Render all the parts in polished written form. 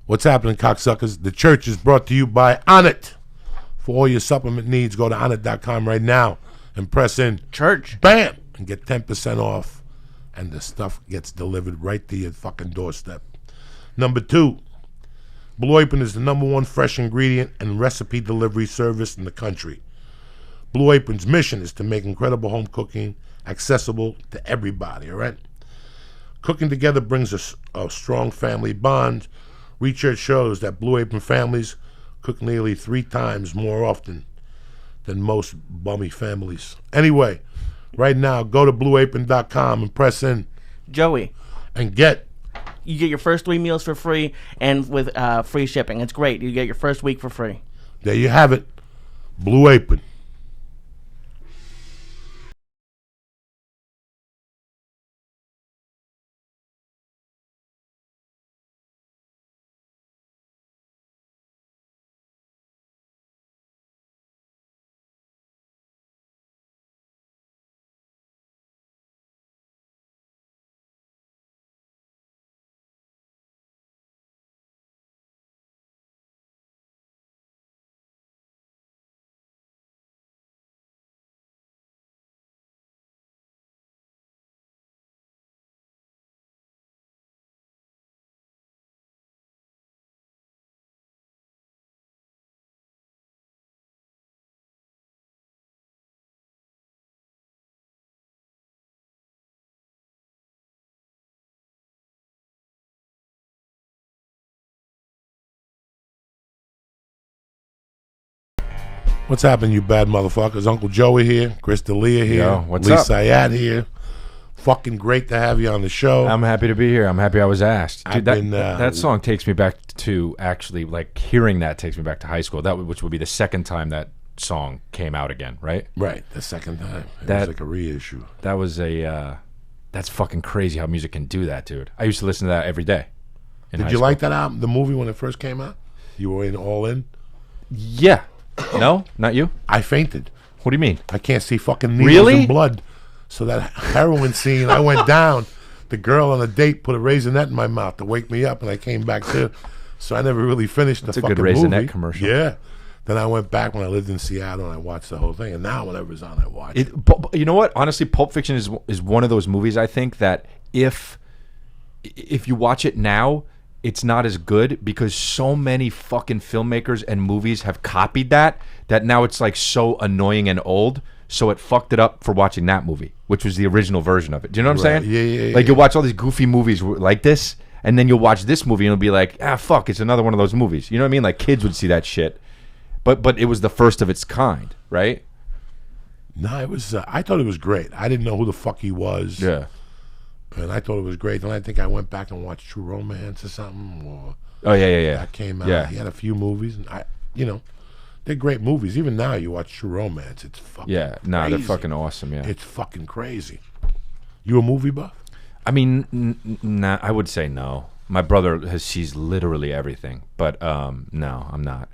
What's happening, cocksuckers? The church is brought to you by Onnit. For all your supplement needs, go to Onnit.com right now and press in church. Bam! And get 10% off. And the stuff gets delivered right to your fucking doorstep. Number 2, Blue Apron is the #1 fresh ingredient and recipe delivery service in the country. Blue Apron's mission is to make incredible home cooking accessible to everybody, all right? Cooking together brings a strong family bond. Research shows that Blue Apron families cook nearly 3 times more often than most bummy families. Anyway, right now, go to blueapron.com and press in Joey. And you get your first 3 meals for free and with free shipping. It's great. You get your first week for free. There you have it. Blue Apron. What's happening, you bad motherfuckers? Uncle Joey here, Chris D'Elia here, Yo, what's Lee up? Syatt here. Fucking great to have you on the show. I'm happy to be here. I'm happy I was asked. Dude, I've been, that song takes me back to actually, like, hearing that takes me back to high school. Which would be the second time that song came out again, right? Right, the second time. It was like a reissue. That was that's fucking crazy how music can do that, dude. I used to listen to that every day. Did you like that album, the movie, when it first came out? You were all in? Yeah. No? Not you? I fainted. What do you mean? I can't see fucking needles Really? and blood. So that heroin scene, I went down. The girl on a date put a Raisinette in my mouth to wake me up, and I came back too. So I never really finished the fucking movie. It's a good Raisinette commercial. Yeah. Then I went back when I lived in Seattle, and I watched the whole thing. And now whenever it's on, I watch it. You know what? Honestly, Pulp Fiction is one of those movies, I think, that if you watch it now, it's not as good because so many fucking filmmakers and movies have copied that now it's like so annoying and old. So it fucked it up for watching that movie, which was the original version of it. Do you know what I'm saying? Yeah. Like, you'll watch all these goofy movies like this, and then you'll watch this movie and it'll be like, fuck, it's another one of those movies. You know what I mean? Like, kids would see that shit. But it was the first of its kind, right? No, it was. I thought it was great. I didn't know who the fuck he was. Yeah. And I thought it was great. Then I think I went back and watched True Romance or something. Or Oh, yeah. that came out. Yeah. He had a few movies, and they're great movies. Even now, you watch True Romance, it's fucking they're crazy. fucking awesome. Yeah. It's fucking crazy. You a movie buff? I mean, I would say no. My brother sees literally everything, but no, I'm not.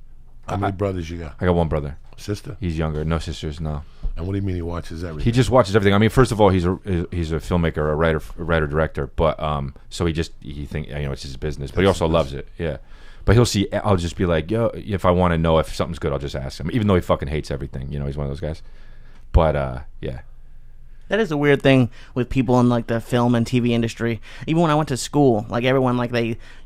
How many brothers you got? I got one brother. Sister? He's younger. No sisters. No. And what do you mean he watches everything? He just watches everything. I mean, first of all, he's a filmmaker, a writer director. But so he thinks it's his business. But he also loves it. Yeah. But he'll see. I'll just be like, yo, if I want to know if something's good, I'll just ask him. Even though he fucking hates everything. He's one of those guys. But yeah. That is a weird thing with people in like the film and TV industry. Even when I went to school, like everyone, like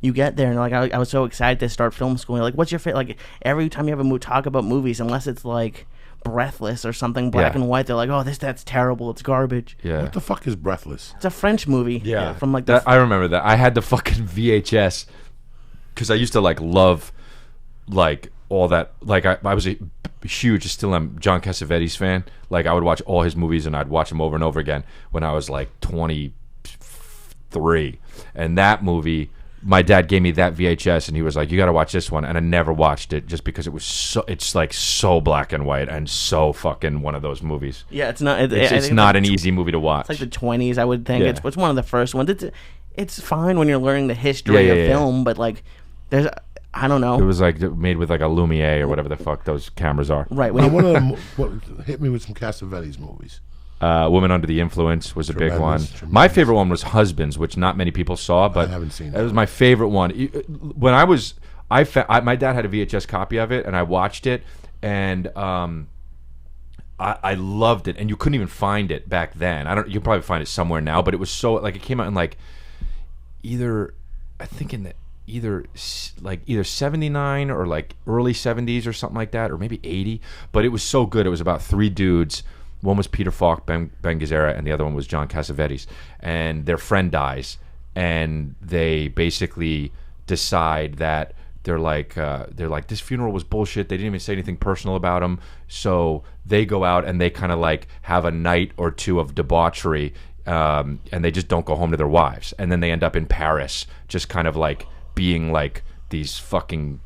you get there and like I was so excited to start film school. You're like, what's your favorite? Like every time you have a talk about movies, unless it's like Breathless or something black and white, they're like, oh, that's terrible. It's garbage. Yeah. What the fuck is Breathless? It's a French movie. Yeah. From like I remember that. I had the fucking VHS because I used to like love like all that. Like I was a huge, still am, John Cassavetes fan. Like I would watch all his movies and I'd watch them over and over again when I was like 23. And that movie, my dad gave me that VHS and he was like, you got to watch this one. And I never watched it just because it was it's like so black and white and so fucking one of those movies. Yeah, it's not. It's not an easy movie to watch. It's like the 20s, I would think. Yeah. It's one of the first ones. It's fine when you're learning the history of film, but like there's. I don't know. It was like made with like a Lumiere or whatever the fuck those cameras are. Right. Hit me with some Cassavetes movies. Woman Under the Influence was a big one. Tremendous. My favorite one was Husbands, which not many people saw, but I haven't seen it was my favorite one. When I was, my dad had a VHS copy of it, and I watched it, and I loved it, and you couldn't even find it back then. You can probably find it somewhere now, but it was so like it came out in like either 79 or like early 70s or something like that, or maybe 80. But it was so good. It was about three dudes. One was Peter Falk, Ben Gazzara, and the other one was John Cassavetes. And their friend dies, and they basically decide that they're like this funeral was bullshit. They didn't even say anything personal about him. So they go out and they kind of like have a night or two of debauchery, and they just don't go home to their wives. And then they end up in Paris, just kind of like being like these fucking,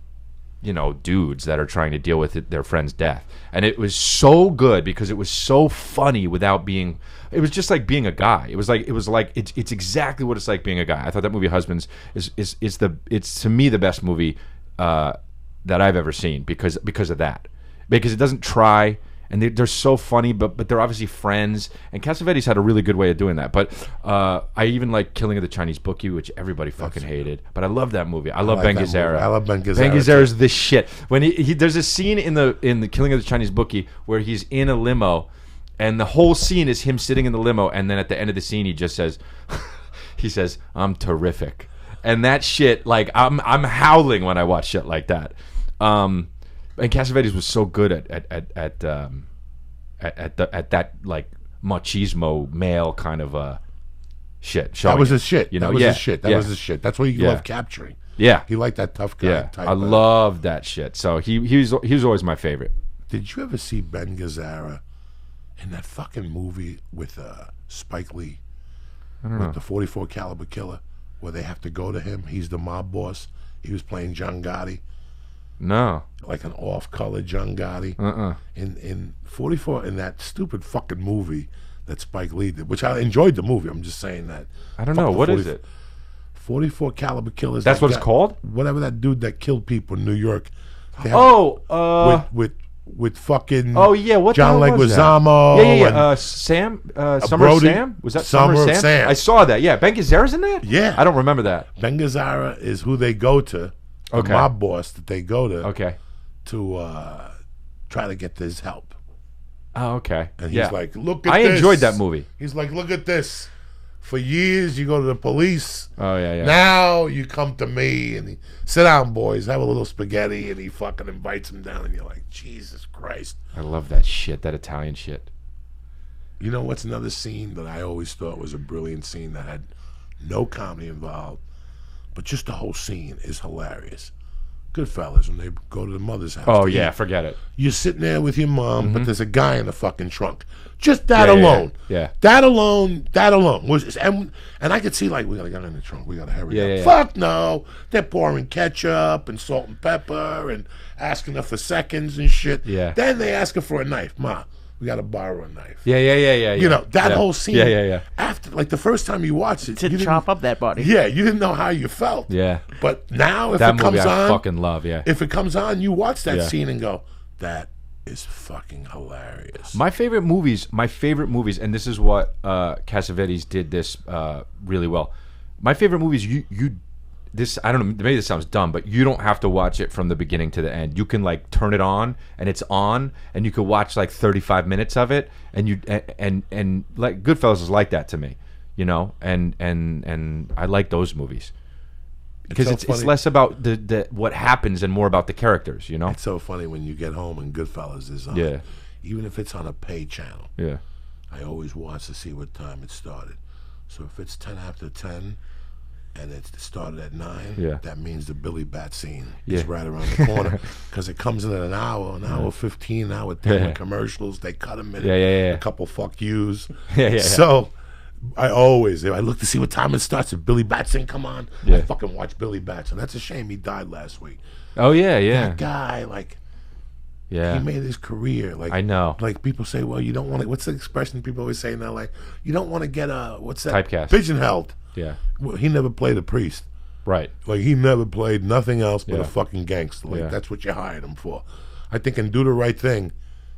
dudes that are trying to deal with their friend's death. And it was so good because it was so funny without being. It was just like being a guy. It was like it's exactly what it's like being a guy. I thought that movie Husbands is to me the best movie that I've ever seen because of that. Because it doesn't try. And they're so funny, but they're obviously friends. And Cassavetes had a really good way of doing that. But I even like Killing of the Chinese Bookie, which everybody fucking hated. But I love that movie. I love Ben Gazzara. I love Ben Gazzara. Ben Gazzara's the shit. When there's a scene in the Killing of the Chinese Bookie where he's in a limo, and the whole scene is him sitting in the limo, and then at the end of the scene he just says, "I'm terrific," and that shit, like I'm howling when I watch shit like that. And Cassavetes was so good at that like machismo male kind of shit. That was his shit. You know, that was his shit. That was his shit. That's what he loved capturing. Yeah, he liked that tough guy. Yeah, type I loved that shit. So he was always my favorite. Did you ever see Ben Gazzara in that fucking movie with Spike Lee? I don't know. With the 44 caliber killer, where they have to go to him. He's the mob boss. He was playing John Gotti. No. Like an off-color John Gotti. In 44, in that stupid fucking movie that Spike Lee did, which I enjoyed the movie. I'm just saying that. I don't know. What is it? 44 caliber killers. That's what it's called? Whatever that dude that killed people in New York. With fucking what John the hell was Leguizamo. Sam Summer Brody, Sam? Was that Summer Sam? I saw that. Yeah, Ben Gazzara's in that? Yeah. I don't remember that. Ben Gazzara is who they go to. The mob boss that they go to to try to get his help. Oh, okay. And he's like, look at this. I enjoyed that movie. He's like, look at this. For years, you go to the police. Oh, yeah. Now you come to me and he, sit down, boys, have a little spaghetti, and he fucking invites him down, and you're like, Jesus Christ. I love that shit, that Italian shit. You know what's another scene that I always thought was a brilliant scene that had no comedy involved, but just the whole scene is hilarious. Goodfellas, when they go to the mother's house. Oh, yeah, forget it. You're sitting there with your mom, but there's a guy in the fucking trunk. Just that alone. Yeah. That alone. And I could see, like, we got a guy in the trunk. We got to hurry up. Yeah. Fuck no. They're pouring ketchup and salt and pepper and asking her for seconds and shit. Yeah. Then they ask her for a knife. Ma, we got to borrow a knife. Yeah. You know, that whole scene. Yeah. After, like, the first time you watched it. To chop up that body. Yeah, you didn't know how you felt. Yeah. But now, if that it comes movie on. I fucking love, yeah. If it comes on, you watch that scene and go, that is fucking hilarious. My favorite movies, and this is what Cassavetes did this really well. My favorite movies, this, I don't know, maybe this sounds dumb, but you don't have to watch it from the beginning to the end. You can like turn it on and it's on, and you could watch like 35 minutes of it, and and like Goodfellas is like that to me, you know, and I like those movies. Because it's less about the what happens and more about the characters, you know? It's so funny when you get home and Goodfellas is on. Yeah. Even if it's on a pay channel. Yeah. I always watch to see what time it started. So if it's 10 after 10 and it started at 9, that means the Billy Bat scene is right around the corner. Because it comes in at an hour 15, an hour 10 commercials. They cut them in a couple fuck yous. So I look to see what time it starts. If Billy Batson come on, I fucking watch Billy Batson. That's a shame he died last week. Oh yeah. That guy, like, he made his career. Like, I know. Like, people say, well, you don't want to. What's the expression people always say in LA? You don't want to get what's that? Typecast. Pigeonholed. Yeah. Well, he never played a priest. Right. Like, he never played nothing else but a fucking gangster. Like, that's what you hired him for. I think in Do the Right Thing,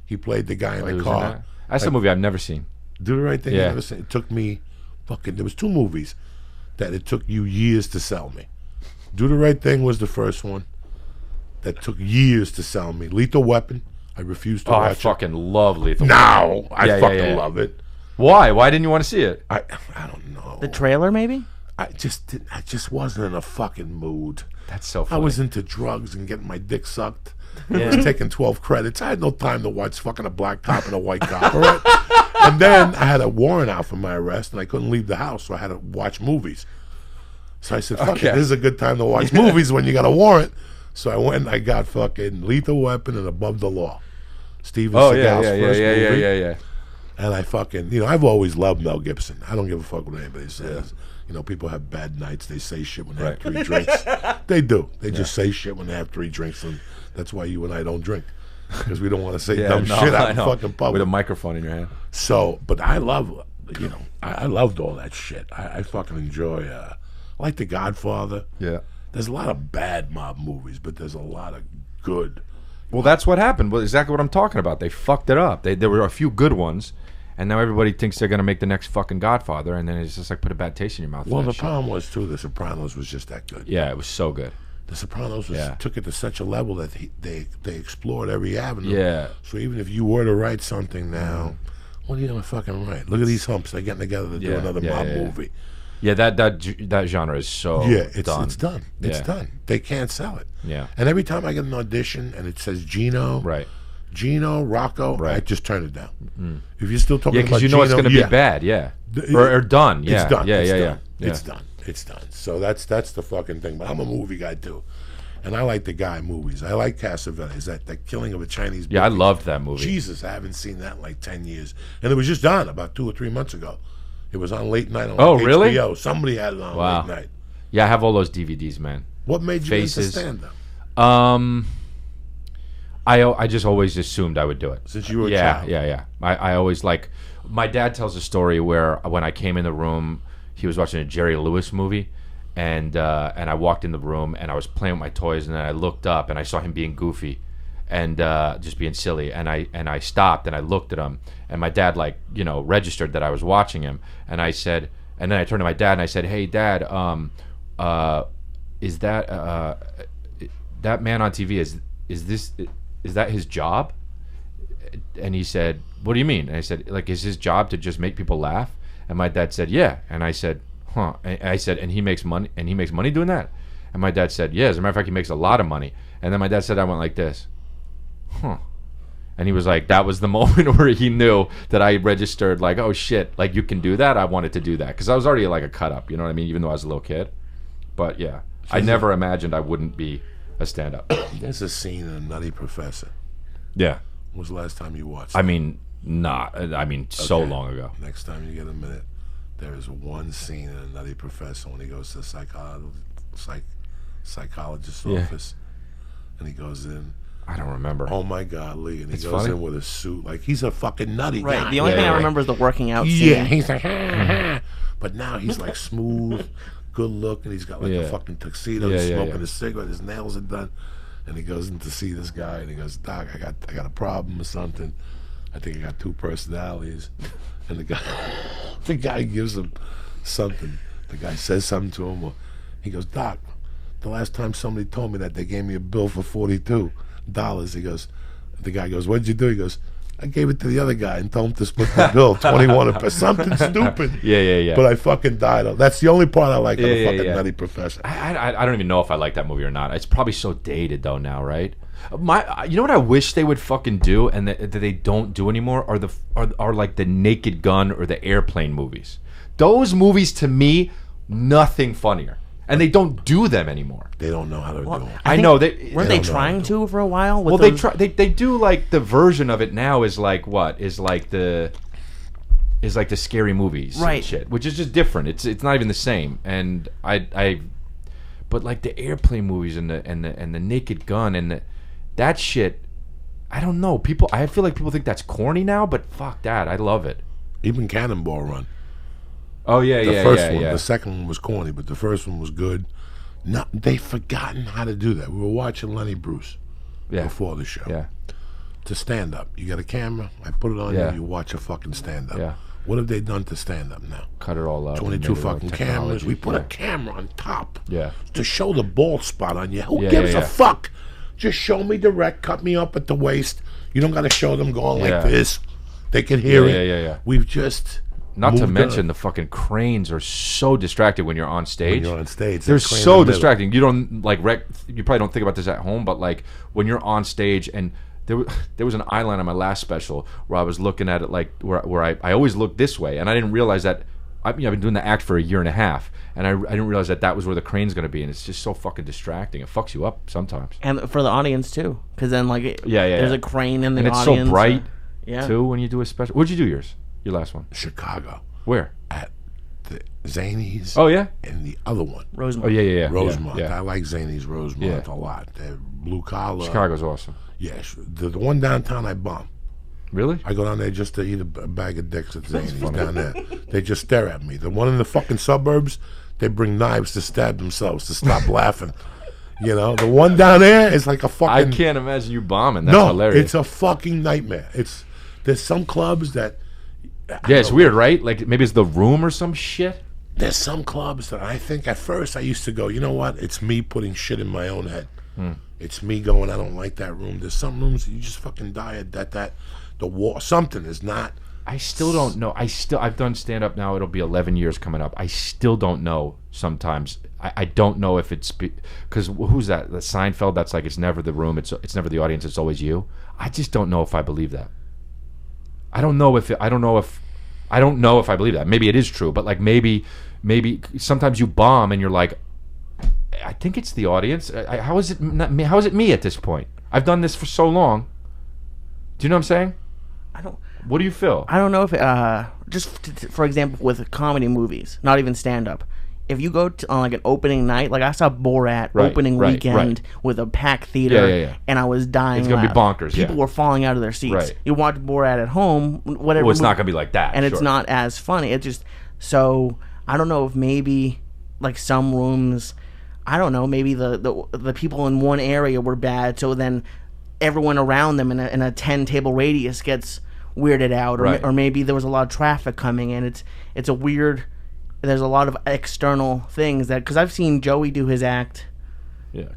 he played the guy in the car. That's a movie I've never seen. Do the Right Thing. Yeah. You never seen? It took me fucking. There was 2 movies that it took you years to sell me. Do the Right Thing was the first one that took years to sell me. Lethal Weapon. I refused to Oh, watch I fucking love Lethal. Now I Yeah, fucking love it. Why? Why didn't you want to see it? I don't know. The trailer, maybe? I just wasn't in a fucking mood. That's so I funny. was into drugs and getting my dick sucked. I was taking 12 credits. I had no time to watch fucking a black cop and a white cop. All right? And then I had a warrant out for my arrest, and I couldn't leave the house, so I had to watch movies. So I said, fuck it, this is a good time to watch movies when you got a warrant. So I went and I got fucking Lethal Weapon and Above the Law. Steven Seagal's first movie. Yeah. And I fucking, I've always loved Mel Gibson. I don't give a fuck what anybody says. People have bad nights. They say shit when they have 3 drinks. They do. They just say shit when they have 3 drinks, and that's why you and I don't drink. Because we don't want to say dumb shit out in fucking public. With a microphone in your hand. So, but I love, I loved all that shit. I fucking enjoy, I like The Godfather. Yeah. There's a lot of bad mob movies, but there's a lot of good. Well, that's what happened. Well, exactly what I'm talking about. They fucked it up. There were a few good ones, and now everybody thinks they're going to make the next fucking Godfather, and then it's just like put a bad taste in your mouth. Well, the problem was, too, The Sopranos was just that good. Yeah, it was so good. The Sopranos took it to such a level that they explored every avenue. Yeah. So even if you were to write something now, what are you going to fucking write? Look at these humps. They're getting together to do another mob movie. Yeah, that genre is so it's done. It's done. It's done. They can't sell it. Yeah. And every time I get an audition and it says Gino, Rocco, I just turn it down. If you're still talking about because Gino, it's going to be bad, or done. Yeah. It's done. Yeah. It's done. It's done. So that's the fucking thing. But I'm a movie guy too. And I like the guy movies. I like Cassavetes, that killing of a Chinese baby. Yeah, I loved that movie. Jesus, I haven't seen that in like 10 years. And it was just on about 2 or 3 months ago. It was on late night on HBO. Really? Somebody had it on late night. Yeah, I have all those DVDs, man. What made you into stand-up? I just always assumed I would do it. Since you were a child? Yeah. I always like... My dad tells a story where when I came in the room, he was watching a Jerry Lewis movie, and I walked in the room, and I was playing with my toys, and then I looked up, and I saw him being goofy and just being silly, and I stopped, and I looked at him, and my dad, registered that I was watching him, and I said... And then I turned to my dad, and I said, "Hey, Dad, is that that man on TV, is that his job?" And he said, "What do you mean?" And I said, "Is his job to just make people laugh?" And my dad said, "Yeah." And I said, "Huh?" And I said, "And he makes money? And he makes money doing that?" And my dad said, "Yeah. As a matter of fact, he makes a lot of money." And then my dad said, I went like this, "Huh?" And he was like, that was the moment where he knew that I registered, oh shit, you can do that. I wanted to do that because I was already a cut up, you know what I mean? Even though I was a little kid. But yeah, I never imagined I wouldn't be a stand-up. There's a scene in Nutty Professor. Yeah. When was the last time you watched it? I mean, so long ago. Next time you get a minute, there is one scene in a Nutty Professor when he goes to the psychologist's office, and he goes in. I don't remember. Oh my God, Lee! And he goes in with a suit he's a fucking nutty guy. Right. The only thing I remember is the working out scene. Yeah, he's like, but now he's smooth, good looking. He's got a fucking tuxedo. He's smoking a cigarette. His nails are done, and he goes in to see this guy, and he goes, "Doc, I got a problem or something. I think I got 2 personalities." And the guy gives him something. The guy says something to him. He goes, "Doc, the last time somebody told me that, they gave me a bill for $42. He goes, the guy goes, "What'd you do?" He goes, "I gave it to the other guy and told him to split the bill, 21 or something stupid." Yeah. But I fucking died. That's the only part I like of the fucking Nutty Professor. I don't even know if I like that movie or not. It's probably so dated though now, right? You know what I wish they would fucking do and that they don't do anymore are the Naked Gun or the Airplane movies. Those movies to me, nothing funnier. And they don't do them anymore. They don't know how to do them. I know weren't they trying to for a while? Well, they try. They do the version of it now is the scary movies, and shit, which is just different. It's not even the same. And but the Airplane movies and the Naked Gun and that shit, I don't know. I feel like people think that's corny now, but fuck that, I love it. Even Cannonball Run. Oh yeah, the first one. The second one was corny, but the first one was good. No, they've forgotten how to do that. We were watching Lenny Bruce before the show. Yeah. To stand up, you got a camera. I put it on you. You watch a fucking stand up. Yeah. What have they done to stand up now? Cut it all out. 22 fucking cameras. We put yeah. a camera on top. Yeah. To show the bald spot on you. Who Yeah, gives yeah, a yeah. fuck? Just show me direct. Cut me up at the waist. You don't got to show them going Yeah. like this. They can hear Yeah, it. yeah. We've just Not to moved mention on. the fucking cranes are so distracting when you're on stage. When you're on stage, They're that crane in so the middle. distracting. You don't like you probably don't think about this at home, but like when you're on stage and there was an eye line on my last special where I was looking at it like where I always look this way, and I didn't realize that I've been doing the act for a year and a half, and I didn't realize that was where the crane's going to be, and it's just so fucking distracting. It fucks you up sometimes. And for the audience too, because then like Yeah. there's a crane in the And it's audience. so bright Yeah. too when you do a special. Where'd you do yours? Your last one? Chicago Where? at the Zanies. Oh yeah. And the other one, Rosemont. Oh yeah. Rosemont. Yeah. I like Zanies Rosemont Yeah. a lot. They're blue collar. Chicago's awesome. Yeah, the one downtown I bomb. Really? I go down there just to eat a bag of dicks at Zanies down there. They just stare at me. The one in the fucking suburbs, they bring knives to stab themselves to stop laughing. You know, the one down there is like a I fucking. can't imagine you bombing. That's no, hilarious. it's a fucking nightmare. There's some clubs that. Yeah, it's weird, right? Like maybe it's the room or some shit. There's some clubs that I think at first I used to go, you know what? It's me putting shit in my own head. It's me going, I don't like that room. There's some rooms that you just fucking die at the wall. Something is not. I still don't know. I've done stand up now. It'll be 11 years coming up. I still don't know sometimes. I don't know if it's because who's that? The Seinfeld. That's like it's never the room. It's never the audience. It's always you. I just don't know if I believe that. I don't know if I believe that. Maybe it is true, but like maybe sometimes you bomb and you're like, I think it's the audience. How is it not me? How is it me at this point? I've done this for so long. Do you know what I'm saying? What do you feel? I don't know if for example with comedy movies, not even stand up. If you go on like an opening night, like I saw Borat opening weekend with a packed theater, and I was dying. It's gonna be bonkers. People were falling out of their seats. Right. You watch Borat at home, whatever. Well, it's not gonna be like that, and it's sure. not as funny. It's just so I don't know if maybe like some rooms, I don't know, maybe the people in one area were bad, so then everyone around them in a 10 table radius gets weirded out, or maybe there was a lot of traffic coming in. It's a weird. There's a lot of external things that because I've seen Joey do his act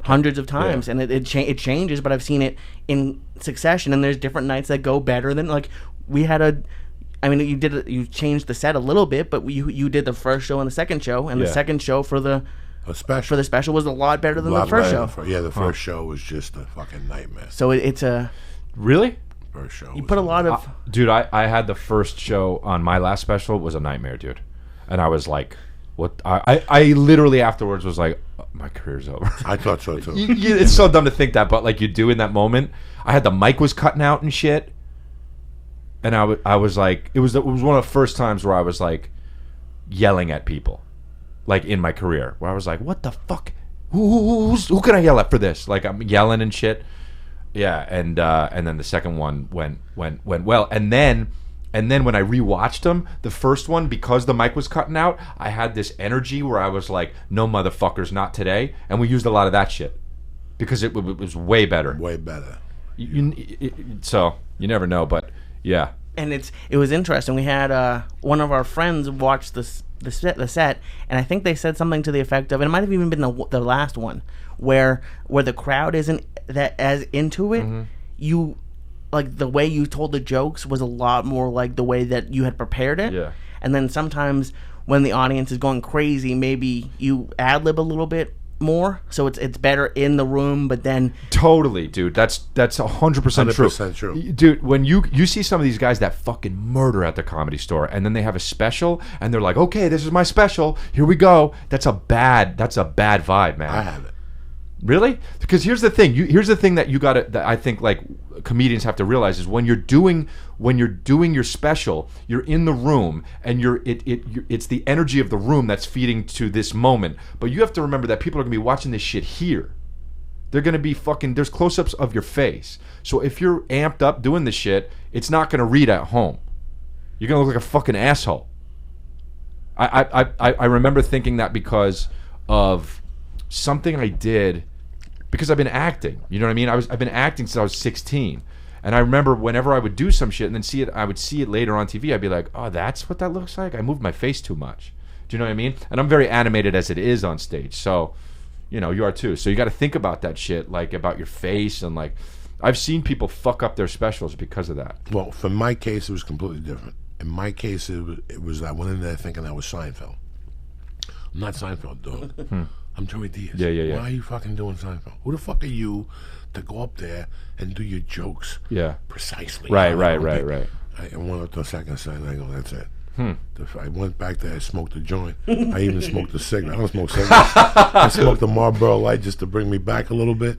hundreds of times, and it changes, but I've seen it in succession, and there's different nights that go better than like we had you changed the set a little bit, but you did the first show and the second show, and the second show for the special was a lot better than the first show. The first show was just a fucking nightmare. So it's a really. First show. You put a lot of dude. I had the first show on my last special. It was a nightmare, dude. And I was like, "What?" I literally afterwards was like, oh, "My career's over." I thought so too. It's so dumb to think that, but like you do in that moment. I had the mic was cutting out and shit, and I was like, it was one of the first times where I was like yelling at people, like in my career, where I was like, "What the fuck? Who can I yell at for this?" Like I'm yelling and shit. Yeah, and then the second one went well, and then when I rewatched them, the first one, because the mic was cutting out, I had this energy where I was like, "No motherfuckers, not today," and we used a lot of that shit because it was way better. Way better. So you never know, but yeah. And it was interesting. We had one of our friends watch the set, and I think they said something to the effect of, and it might have even been the last one, where the crowd isn't that as into it. Mm-hmm. You like the way you told the jokes was a lot more like the way that you had prepared it. Yeah. And then sometimes when the audience is going crazy, maybe you ad-lib a little bit more, so it's better in the room, but then totally, dude, that's 100% true. 100% true. Dude, when you see some of these guys that fucking murder at the Comedy Store, and then they have a special and they're like, "Okay, this is my special, here we go," that's a bad vibe, man. I have it. Really? Because here's the thing. Here's the thing that you got to. That I think like comedians have to realize is when you're doing your special, you're in the room and it's the energy of the room that's feeding to this moment. But you have to remember that people are gonna be watching this shit here. They're gonna be fucking. There's close-ups of your face. So if you're amped up doing this shit, it's not gonna read at home. You're gonna look like a fucking asshole. I remember thinking that because of something I did. Because I've been acting, you know what I mean? I've been acting since I was 16, And I remember whenever I would do some shit and then see it, I would see it later on TV. I'd be like, oh, that's what that looks like. I moved my face too much. Do you know what I mean? And I'm very animated as it is on stage, so you are too. So you got to think about that shit, like about your face and like. I've seen people fuck up their specials because of that. Well, for my case, it was completely different. In my case, it was I went in there thinking I was Seinfeld. I'm not Seinfeld, dog. I'm Joey Diaz. Yeah. Why are you fucking doing Seinfeld? Who the fuck are you to go up there and do your jokes precisely? Right. I went up to the second side and I go, that's it. I went back there, I smoked a joint. I even smoked a cigarette. I don't smoke cigarettes. I smoked a Marlboro Light just to bring me back a little bit,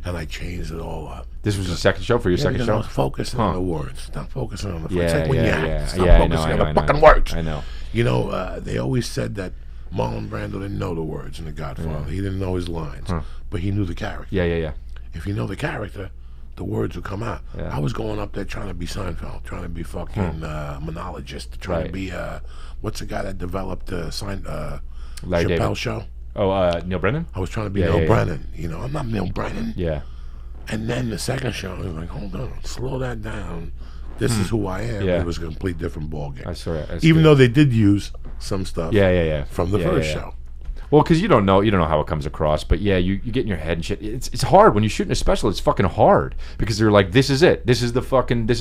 and I changed it all up. This was the second show for your second show? I was focusing on the words, not focusing on the facts. It's like when you act, stop I focusing on the fucking words. I know. You know, they always said that Marlon Brando didn't know the words in The Godfather. He didn't know his lines, but he knew the character. Yeah. If you know the character, the words will come out. I was going up there trying to be Seinfeld, trying to be fucking monologist, trying to be what's the guy that developed Chappelle David. show? Oh, Neil Brennan? I was trying to be Neil Brennan. You know, I'm not Neil Brennan. Yeah. And then the second show, I was like, hold on, slow that down. This is who I am. Yeah. It was a complete different ballgame. I saw it. Even though they did use some stuff from the first show. Well, because you don't know how it comes across, but you get in your head and shit. It's hard when you're shooting a special. It's fucking hard because they're like, this is it. This is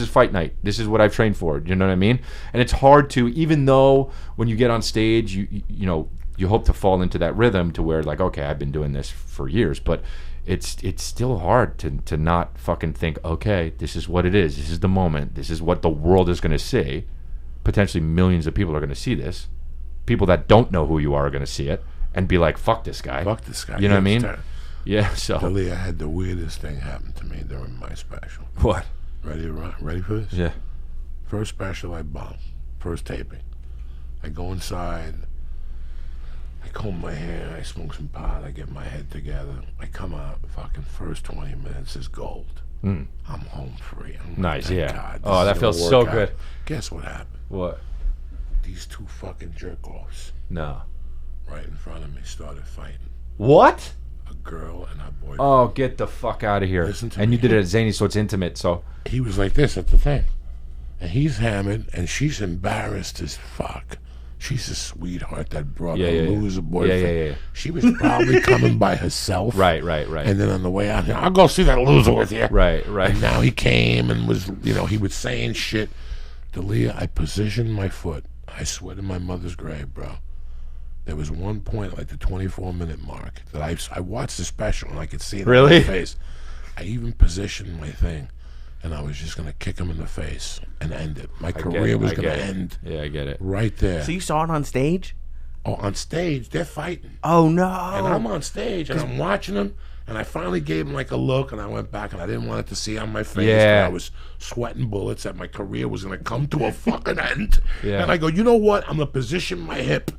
fight night. This is what I've trained for. You know what I mean? And it's hard to, even though when you get on stage, you hope to fall into that rhythm to where like, okay, I've been doing this for years, but it's still hard to not fucking think, okay, this is what it is. This is the moment. This is what the world is going to see. Potentially millions of people are going to see this. People that don't know who you are going to see it. And be like, fuck this guy. Fuck this guy. You know what I mean? Yeah, so. Dalia, I had the weirdest thing happen to me during my special. What? Ready for this? Yeah. First special, I bomb. First taping. I go inside. I comb my hair. I smoke some pot. I get my head together. I come out. Fucking first 20 minutes is gold. I'm home free. Nice, like, yeah. God, Oh, that feels so good. Guess what happened? What? These two fucking jerk-offs. No. Right in front of me started fighting. What? A girl and her boyfriend. Oh, get the fuck out of here. Listen to and me. You did it at Zany, so it's intimate, so. He was like this at the thing. And he's hammered, and she's embarrassed as fuck. She's a sweetheart, that brought her loser boyfriend. Yeah. She was probably coming by herself. Right. And then on the way out here, I'll go see that loser with you. Right. And now he came and was, he was saying shit. Dalia, I positioned my foot. I swear to my mother's grave, bro. There was one point, like the 24-minute mark, that I watched the special and I could see it in my face. I even positioned my thing, and I was just going to kick him in the face and end it. My career was going to end. Yeah, I get it. Right there. So you saw it on stage? Oh, on stage, they're fighting. Oh, no. And I'm on stage, and I'm watching them, and I finally gave him like a look, and I went back, and I didn't want it to see on my face. Yeah. I was sweating bullets that my career was going to come to a fucking end. Yeah. And I go, you know what? I'm going to position my hip,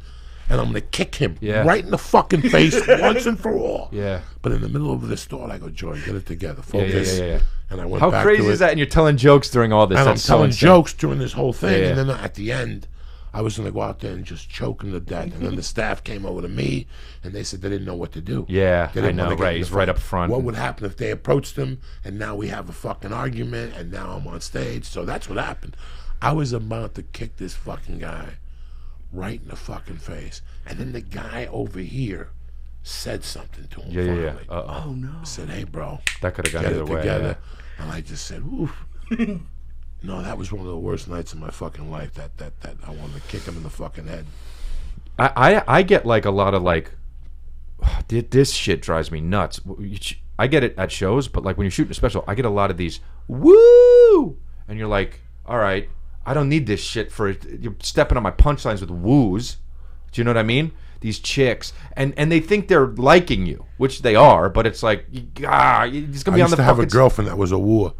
and I'm going to kick him right in the fucking face once and for all. Yeah. But in the middle of this thought, I go, Joy, get it together. Focus. Yeah. And I went How back crazy to is that? And you're telling jokes during all this. And That's I'm telling so insane. jokes during this whole thing. Yeah. And then at the end, I was going to go out there and just choke him to death. And then the staff came over to me, and they said they didn't know what to do. Yeah, They I didn't know, wanna get right. in the He's right fight. up front. What would happen if they approached him, and now we have a fucking argument, and now I'm on stage. So that's what happened. I was about to kick this fucking guy right in the fucking face. And then the guy over here said something to him finally. Oh, no. Said, hey, bro, That could have gone get either it way. together. And I just said, oof. No, that was one of the worst nights of my fucking life. That I wanted to kick him in the fucking head. I get like a lot of like, this shit drives me nuts. I get it at shows, but like when you're shooting a special, I get a lot of these woo, and you're like, all right, I don't need this shit for you're stepping on my punchlines with woos. Do you know what I mean? These chicks, and they think they're liking you, which they are, but it's like, it's gonna be I on used the to have a fucking. girlfriend that was a wooer,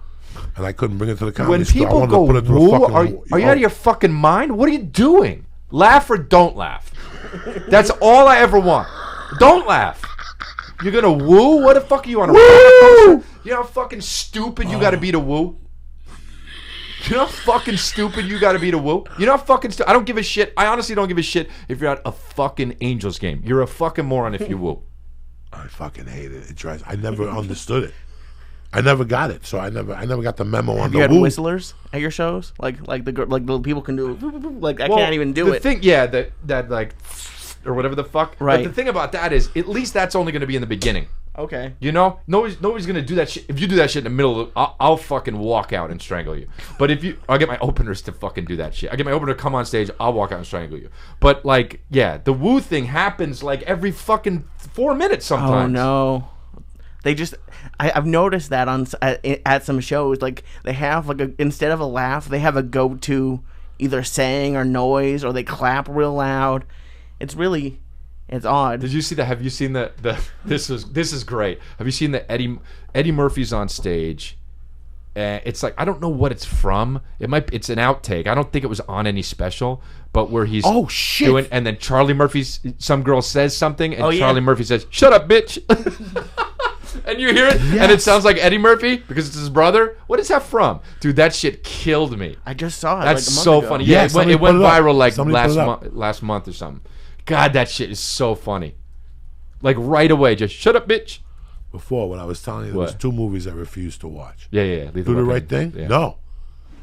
and I couldn't bring it to the comedy When store. I people wanted go to put it to woo, the fucking, are you out of your fucking mind? What are you doing? Laugh or don't laugh. That's all I ever want. Don't laugh. You're gonna woo? What the fuck are you on a roller coaster? You know how fucking stupid you gotta be to woo? You know how fucking stupid you gotta be to woo? You know how fucking I don't give a shit. I honestly don't give a shit if you're at a fucking Angels game. You're a fucking moron if you woo. I fucking hate it. It drives. I never understood it. I never got it, so I never got the memo on Have the you had woo. whistlers at your shows? Like the people can do like I can't even do the it. Thing, yeah, that like or whatever the fuck. Right. But the thing about that is, at least that's only going to be in the beginning. Okay. You know, nobody's going to do that shit. If you do that shit in the middle, I'll fucking walk out and strangle you. But I'll get my openers to fucking do that shit. I get my opener to come on stage, I'll walk out and strangle you. But like, yeah, the woo thing happens like every fucking 4 minutes sometimes. Oh no. They just, I've noticed that at some shows, like they have like instead of a laugh, they have a go-to either saying or noise, or they clap real loud. It's odd. Did you see that? Have you seen the this is great. Have you seen the Eddie Murphy's on stage? It's like, I don't know what it's from. It's an outtake. I don't think it was on any special, but where he's doing, and then Charlie Murphy's, some girl says something, and Charlie Murphy says, "Shut up, bitch." And you hear it, and it sounds like Eddie Murphy because it's his brother. What is that from? Dude, that shit killed me. I just saw it. That's like a month so ago. funny. Yeah, it went put it up. viral like Somebody put it last month or something. God, that shit is so funny. Like right away, just shut up, bitch. Before, what I was telling you, there was 2 movies I refused to watch. Yeah. Do the Right Thing? Yeah. No.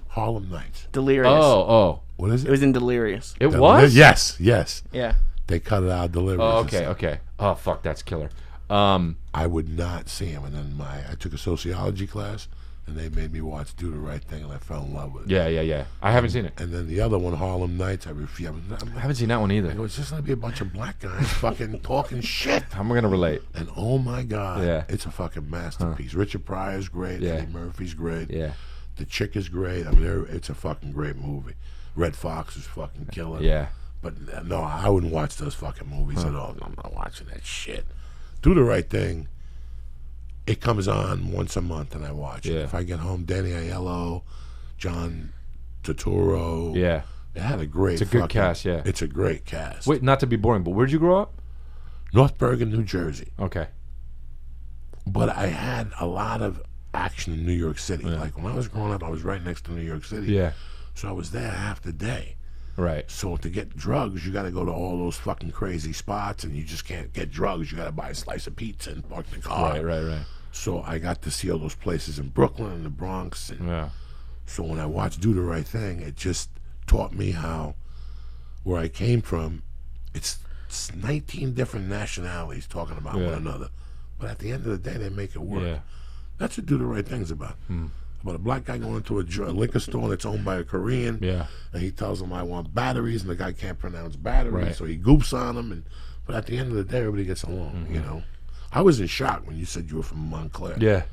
Harlem Nights. Delirious. Oh. What is it? It was in Delirious. It was? Yes. Yeah. They cut it out. Delirious. Oh, okay. Oh, fuck, that's killer. I would not see him, and then I took a sociology class, and they made me watch Do the Right Thing, and I fell in love with it. Yeah. I haven't seen it. And then the other one, Harlem Nights, I refused. I haven't seen that one either. It was just gonna be a bunch of black guys fucking talking shit. I'm gonna relate. And oh my god, Yeah. it's a fucking masterpiece. Richard Pryor's great. Yeah. Eddie Murphy's great. Yeah. The chick is great. I mean, it's a fucking great movie. Red Fox is fucking killer. Yeah. But no, I wouldn't watch those fucking movies at all. I'm not watching that shit. Do the Right Thing. It comes on once a month, and I watch it. Yeah. If I get home, Danny Aiello, John Turturro. Yeah. It had a great. It's a good cast, yeah. It's a great cast. Wait, not to be boring, but where'd you grow up? North Bergen, New Jersey. Okay. But I had a lot of action in New York City. Like when I was growing up, I was right next to New York City. Yeah. So I was there half the day. Right. So to get drugs, you got to go to all those fucking crazy spots, and you just can't get drugs. You got to buy a slice of pizza and park the car. Right. So I got to see all those places in Brooklyn and the Bronx. And Yeah. so when I watched Do the Right Thing, it just taught me how, where I came from, it's 19 different nationalities talking about one another. But at the end of the day, they make it work. Yeah. That's what Do the Right Thing's about. About a black guy going into a liquor store that's owned by a Korean. Yeah. And he tells him, I want batteries, and the guy can't pronounce batteries, Right. so he goops on him. But at the end of the day, everybody gets along, you know. I was in shock when you said you were from Montclair. Yeah.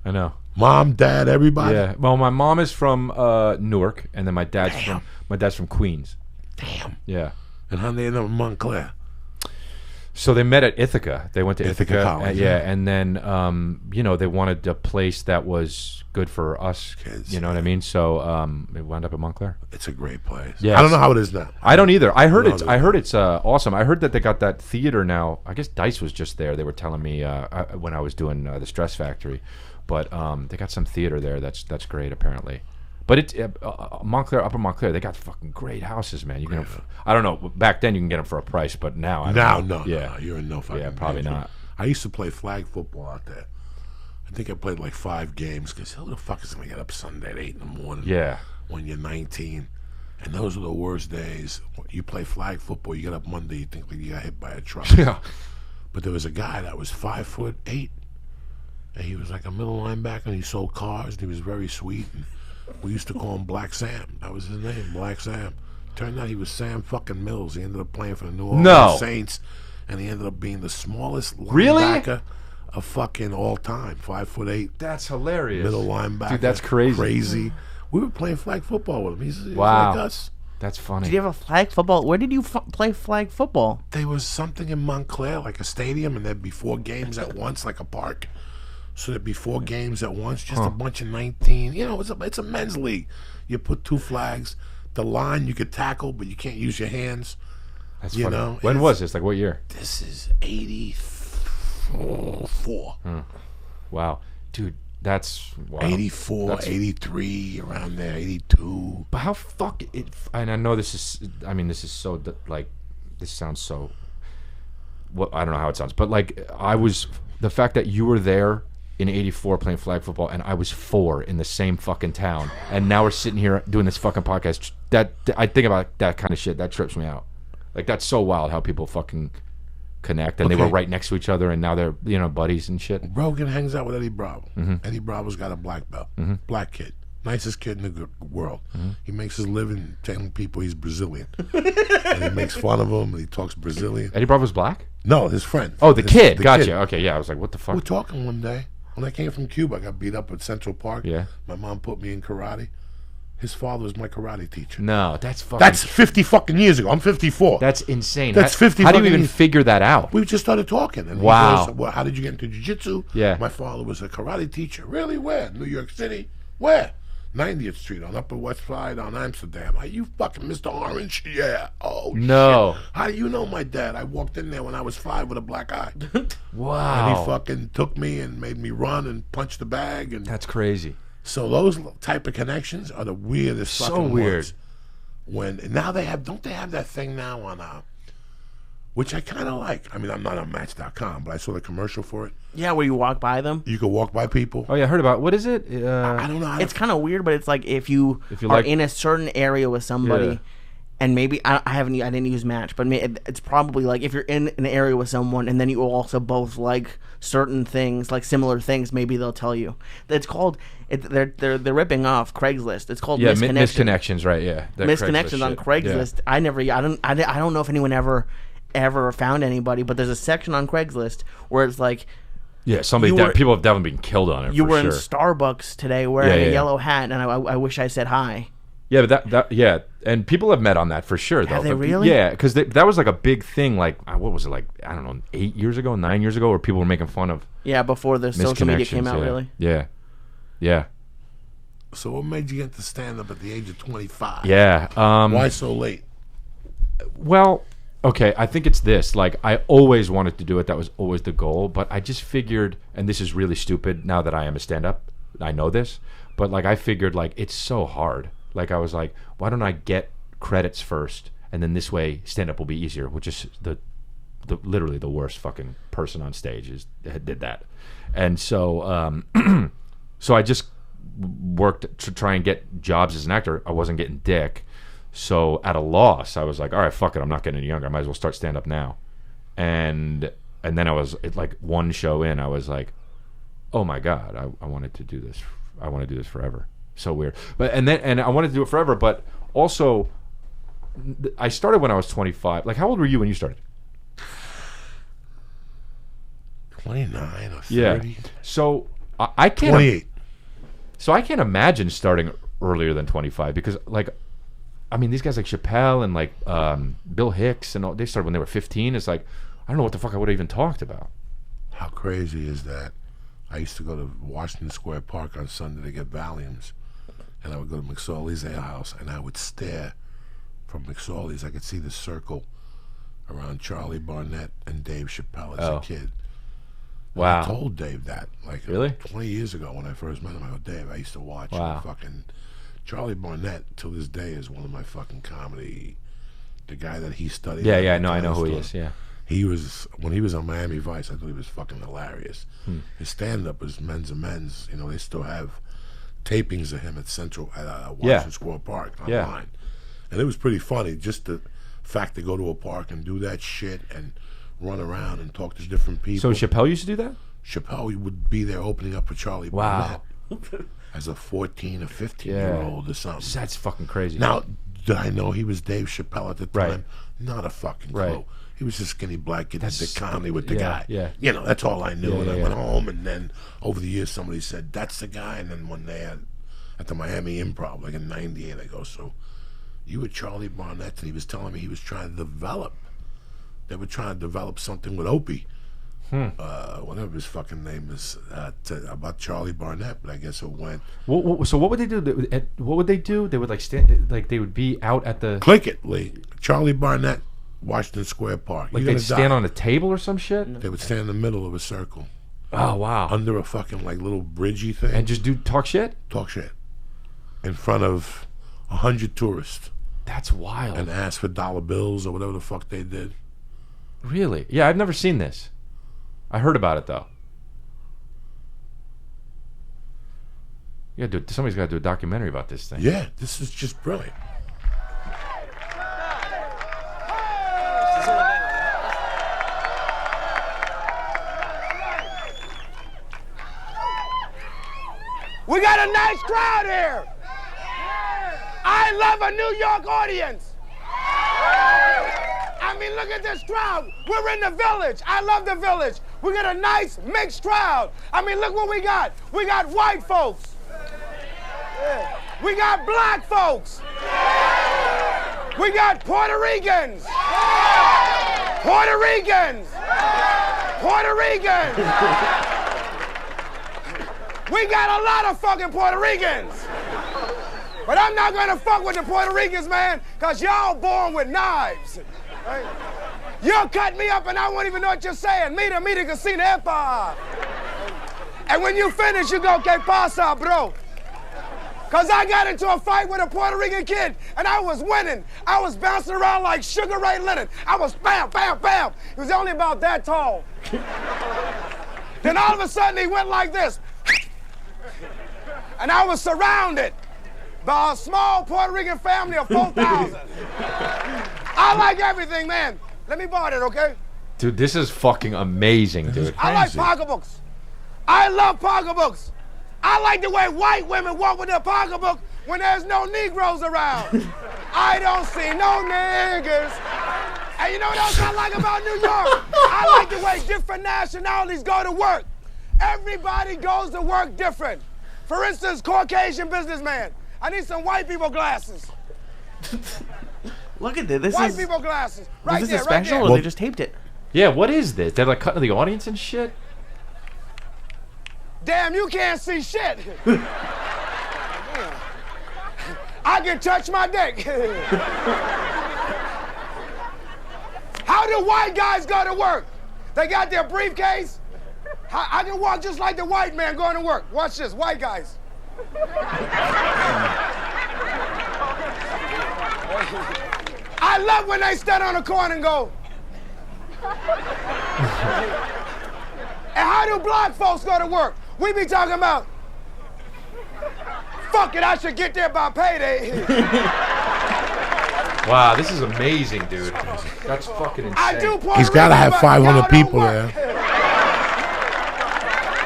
I know. Mom, dad, everybody? Yeah. Well, my mom is from Newark, and then my dad's from Queens. Damn. Yeah. And how they end up in Montclair? So they met at Ithaca. They went to Ithaca Ithaca. College, yeah. And then, they wanted a place that was good for us. Kids, You know what I mean? So they wound up at Montclair. It's a great place. Yes. I don't know how it is now. I don't either. I heard No, it's awesome. I heard that they got that theater now. I guess Dice was just there. They were telling me when I was doing the Stress Factory, but they got some theater there. That's great apparently. But it's Montclair, Upper Montclair. They got fucking great houses, man. You can, I don't know. Back then you can get them for a price, but now I don't know. No, you're in no fucking. Yeah, probably danger. not. I used to play flag football out there. I think I played like 5 games because who the fuck is gonna get up Sunday at 8 in the morning? Yeah. When you're 19, and those are the worst days. You play flag football. You get up Monday, you think like you got hit by a truck. Yeah. But there was a guy that was 5'8", and he was like a middle linebacker, and he sold cars, and he was very sweet. And we used to call him Black Sam. That was his name, Black Sam. Turned out he was Sam fucking Mills. He ended up playing for the New Orleans Saints, and he ended up being the smallest linebacker of fucking all time. 5'8". That's hilarious. Middle linebacker. Dude, that's crazy. Crazy. We were playing flag football with him. He's Wow. like us. That's funny. Did you have a flag football? Where did you play flag football? There was something in Montclair, like a stadium, and there'd be 4 games at once, like a park. So there'd be 4 games at once, just a bunch of 19. You know, it's a men's league. You put 2 flags. The line you could tackle, but you can't use your hands. That's you funny. know, When was this? Like what year? This is 84. Wow. This wow. 84, That's- 83, around there, 82. But how and I know this is so like, this sounds so, I don't know how it sounds, but like the fact that you were there in '84 playing flag football, and I was 4 in the same fucking town, and now we're sitting here doing this fucking podcast. That I think about that kind of shit. That trips me out. Like, that's so wild how people fucking connect, and they were right next to each other, and now they're buddies and shit. Rogan hangs out with Eddie Bravo. Eddie Bravo's got a black belt, black kid, nicest kid in the world. He makes his living telling people he's Brazilian, and he makes fun of him, and he talks Brazilian. Eddie Bravo's black? No, his friend. Oh, the kid. Gotcha. Kid. Okay, yeah. I was like, what the fuck? We're talking one day. When I came from Cuba, I got beat up at Central Park. Yeah. My mom put me in karate. His father was my karate teacher. No, that's fucking... That's 50 fucking years ago. I'm 54. That's insane. That's 50 How do you fucking even years. figure that out? We just started talking. And Wow. He goes, well, how did you get into jiu-jitsu? Yeah. My father was a karate teacher. Really? Where? New York City? Where? 90th Street on Upper West Side on Amsterdam. Are you fucking Mr. Orange? Yeah. Oh, No. shit. How do you know my dad? I walked in there when I was 5 with a black eye. Wow. And he fucking took me and made me run and punch the bag. And That's crazy. so those type of connections are the weirdest So fucking weird. ones. When now don't they have that thing now on which I kind of like. I mean, I'm not on Match.com, but I saw the commercial for it. Yeah, where you walk by them. You can walk by people. Oh, yeah, I heard about... What is it? I don't know. How It's kind of weird, but it's like if you are like- in a certain area with somebody, Yeah. and maybe I didn't use Match, but it's probably like if you're in an area with someone, and then you also both like certain things, like similar things, maybe they'll tell you. It's called. They're ripping off Craigslist. It's called Misconnections. Misconnections, right? Yeah, that Misconnections on Craigslist shit. Craigslist. Yeah. I don't know if anyone ever found anybody, but there's a section on Craigslist where it's like. Yeah, people have definitely been killed on it. You for were sure. in Starbucks today wearing Yeah. a yellow hat, and I wish I said hi. Yeah, but yeah, and people have met on that for sure. Though. Have they But really? Yeah, because that was like a big thing. Like, what was it, like, I don't know, 8 years ago, 9 years ago, where people were making fun of Yeah, before the social media came out, yeah. really. Yeah. So what made you get to stand up at the age of 25? Yeah. Why so late? Well, okay, I think it's this. Like, I always wanted to do it. That was always the goal. But I just figured, and this is really stupid now that I am a stand-up. I know this. But, like, I figured, like, it's so hard. Like, I was like, why don't I get credits first? And then this way, stand-up will be easier, which is literally the worst fucking person on stage did that. And so, so I just worked to try and get jobs as an actor. I wasn't getting dick. So at a loss, I was like, all right, fuck it. I'm not getting any younger. I might as well start stand up now. And then I was like one show in, I was like, oh my God, I wanted to do this. I want to do this forever. So weird. But and I wanted to do it forever, but also I started when I was 25. Like, how old were you when you started? 29 or 30? Yeah. So I can't 28. So I can't imagine starting earlier than 25 because, like, I mean, these guys like Chappelle and like Bill Hicks and all, they started when they were 15. It's like, I don't know what the fuck I would have even talked about. How crazy is that? I used to go to Washington Square Park on Sunday to get Valiums, and I would go to McSorley's Ale House, and I would stare from McSorley's. I could see the circle around Charlie Barnett and Dave Chappelle as a kid. Wow. I told Dave that, like, Really? 20 years ago when I first met him. I go, Dave, I used to watch Wow. fucking Charlie Barnett till this day is one of my fucking comedy. The guy that he studied. Yeah, at yeah, the no, I know who he store. is. Yeah. He was, when he was on Miami Vice, I thought he was fucking hilarious. His stand-up was Men's and Men's. You know, they still have tapings of him at Washington Square Park online. Yeah. And it was pretty funny, just the fact to go to a park and do that shit and run around and talk to different people. So Chappelle used to do that? Chappelle would be there opening up for Charlie Wow. Barnett as a 14 or 15-year-old or something. That's fucking crazy. Now, did I know he was Dave Chappelle at the time? Right. Not a fucking clue. Right. He was a skinny black kid that That's did comedy with the yeah, guy. yeah. You know, that's all I knew. Yeah, and I yeah, went yeah. home, and then over the years, somebody said, that's the guy. And then one day at the Miami Improv, like in 98, I go, so you were Charlie Barnett? And he was telling me he was trying to develop. They were trying to develop something with Opie. Whatever his fucking name is, about Charlie Barnett, but I guess it went. So what would they do? What would they do? They would like stand, like they would be out at the, Click it, Lee. Charlie Barnett, Washington Square Park. like You're they'd gonna stand die. on a table or some shit. They would stand in the middle of a circle Oh wow! under a fucking like little bridgey thing And just talk shit. talk shit in front of 100 tourists That's wild. and ask for dollar bills or whatever the fuck they did. Really? Yeah, I've never seen this. I heard about it though. Yeah, dude. Somebody's got to do a documentary about this thing. Yeah, this is just brilliant. We got a nice crowd here. I love a New York audience. I mean, look at this crowd. We're in the Village. I love the Village. We got a nice mixed crowd. I mean, look what we got. We got white folks. We got black folks. We got Puerto Ricans. Puerto Ricans. Puerto Ricans. We got a lot of fucking Puerto Ricans. But I'm not gonna fuck with the Puerto Ricans, man, because y'all born with knives. Right? You'll cut me up and I won't even know what you're saying. Mira, que sin epa. And when you finish, you go, que pasa, bro? Because I got into a fight with a Puerto Rican kid and I was winning. I was bouncing around like Sugar Ray Leonard. I was bam, bam, bam. He was only about that tall. Then all of a sudden he went like this. And I was surrounded by a small Puerto Rican family of 4,000. I like everything, man. Let me borrow it, okay? Dude, this is fucking amazing, dude. I like pocketbooks. I love pocketbooks. I like the way white women walk with their pocketbook when there's no Negroes around. I don't see no niggas. And you know what else I like about New York? I like the way different nationalities go to work. Everybody goes to work different. For instance, Caucasian businessman. I need some white people glasses. Look at this. White people glasses. Right Is there, this a special right or there. they just taped it? Yeah, what is this? They're like cutting the audience and shit? Damn, you can't see shit. I can touch my dick. How do white guys go to work? They got their briefcase. I can walk just like the white man going to work. Watch this, white guys. I love when they stand on the corner and go. And how do black folks go to work? We be talking about, fuck it, I should get there by payday. Wow, this is amazing, dude. That's fucking insane. I do Puerto He's got to Rican, have but 500 y'all don't people work. there.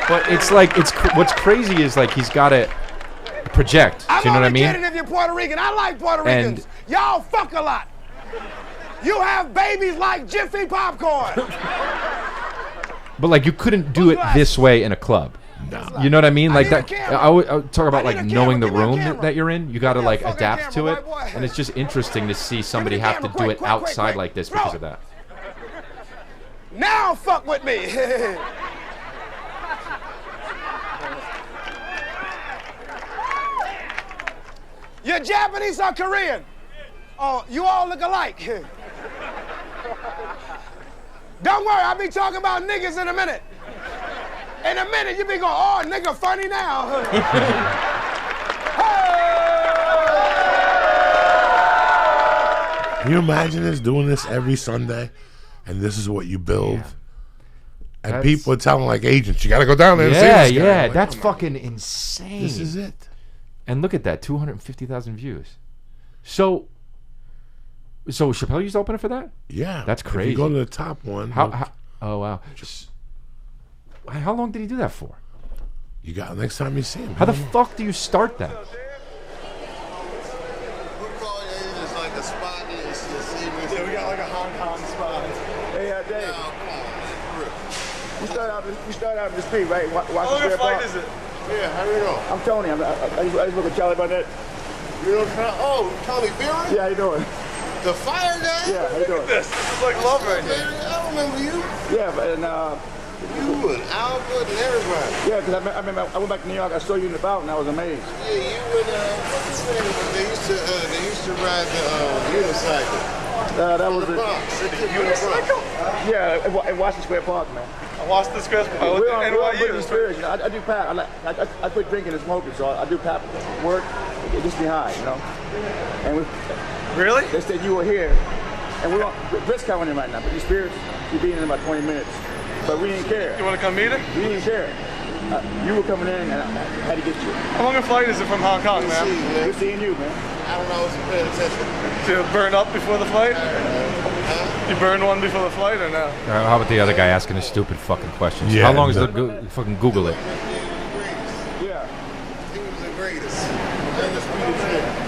But it's like, what's crazy is like he's got to project. I'm Do you know what I only mean? kidding if you're Puerto Rican. I like Puerto And- Ricans. Y'all fuck a lot. You have babies like Jiffy popcorn. But like you couldn't do it this way in a club. You know what I mean? Like need a that. camera. I would talk about I like need a knowing the camera. Give me a room camera. that you're in. You got to Give me a like fucking adapt to camera, it, white boy. and it's just interesting to see somebody the have to camera, do quick, it quick, quick, outside quick. like this Throw because it. of that. Now fuck with me. You're Japanese or Korean? Oh, you all look alike. Don't worry, I'll be talking about niggas in a minute. In a minute, you be going, oh, nigga funny now. Can you imagine this, doing this every Sunday? And this is what you build? And That's- people are telling like agents, you got to go down there and Yeah, see this guy. yeah, Like, that's come on. fucking insane. This is it. And look at that, 250,000 views. So Chappelle used to open it for that? Yeah. That's If you crazy. go to the top one, How oh wow. How long did he do that for? you got next time you see him. How the fuck do you start that? It's like a spot. Yeah, we got like a Hong Kong spot. Hey, Dave. You start out in the street, right? Watch How long the a flight park. is it? Yeah, how do you know? I'm Tony. I just look at Charlie Barnett. You know, Tony Fury? Yeah, how you doing? The fire guy? Yeah, how you doing? This is like love right here. I remember you. Yeah, but You and Albert and everybody. yeah, because I remember I went back to New York. I saw you in the bout, and I was amazed. Yeah, you and what's his name? They used to ride the unicycle. That was The it. Bronx. Unicycle? Yeah, in Washington Square Park, man. I watched this Chris. We're on Britney NYU. Spears. You know, I do pap. I quit drinking and smoking, so I do pap work. It gets me high, you know. And Really? they said you were here, and we're on Britt's coming in right now. Britney Spears, she'll be in about 20 minutes, but we didn't care. You want to come meet her? We didn't care. You were coming in, and I had to get you. How long a flight is it from Hong Kong, man? Good seeing you, man. I don't know if you're paying attention. Do you burn up before the flight? You burn one before the flight or no? How about the other guy asking the stupid fucking questions? Yeah, How long is the fucking Google it? Yeah. He was the greatest. Undisputed champ.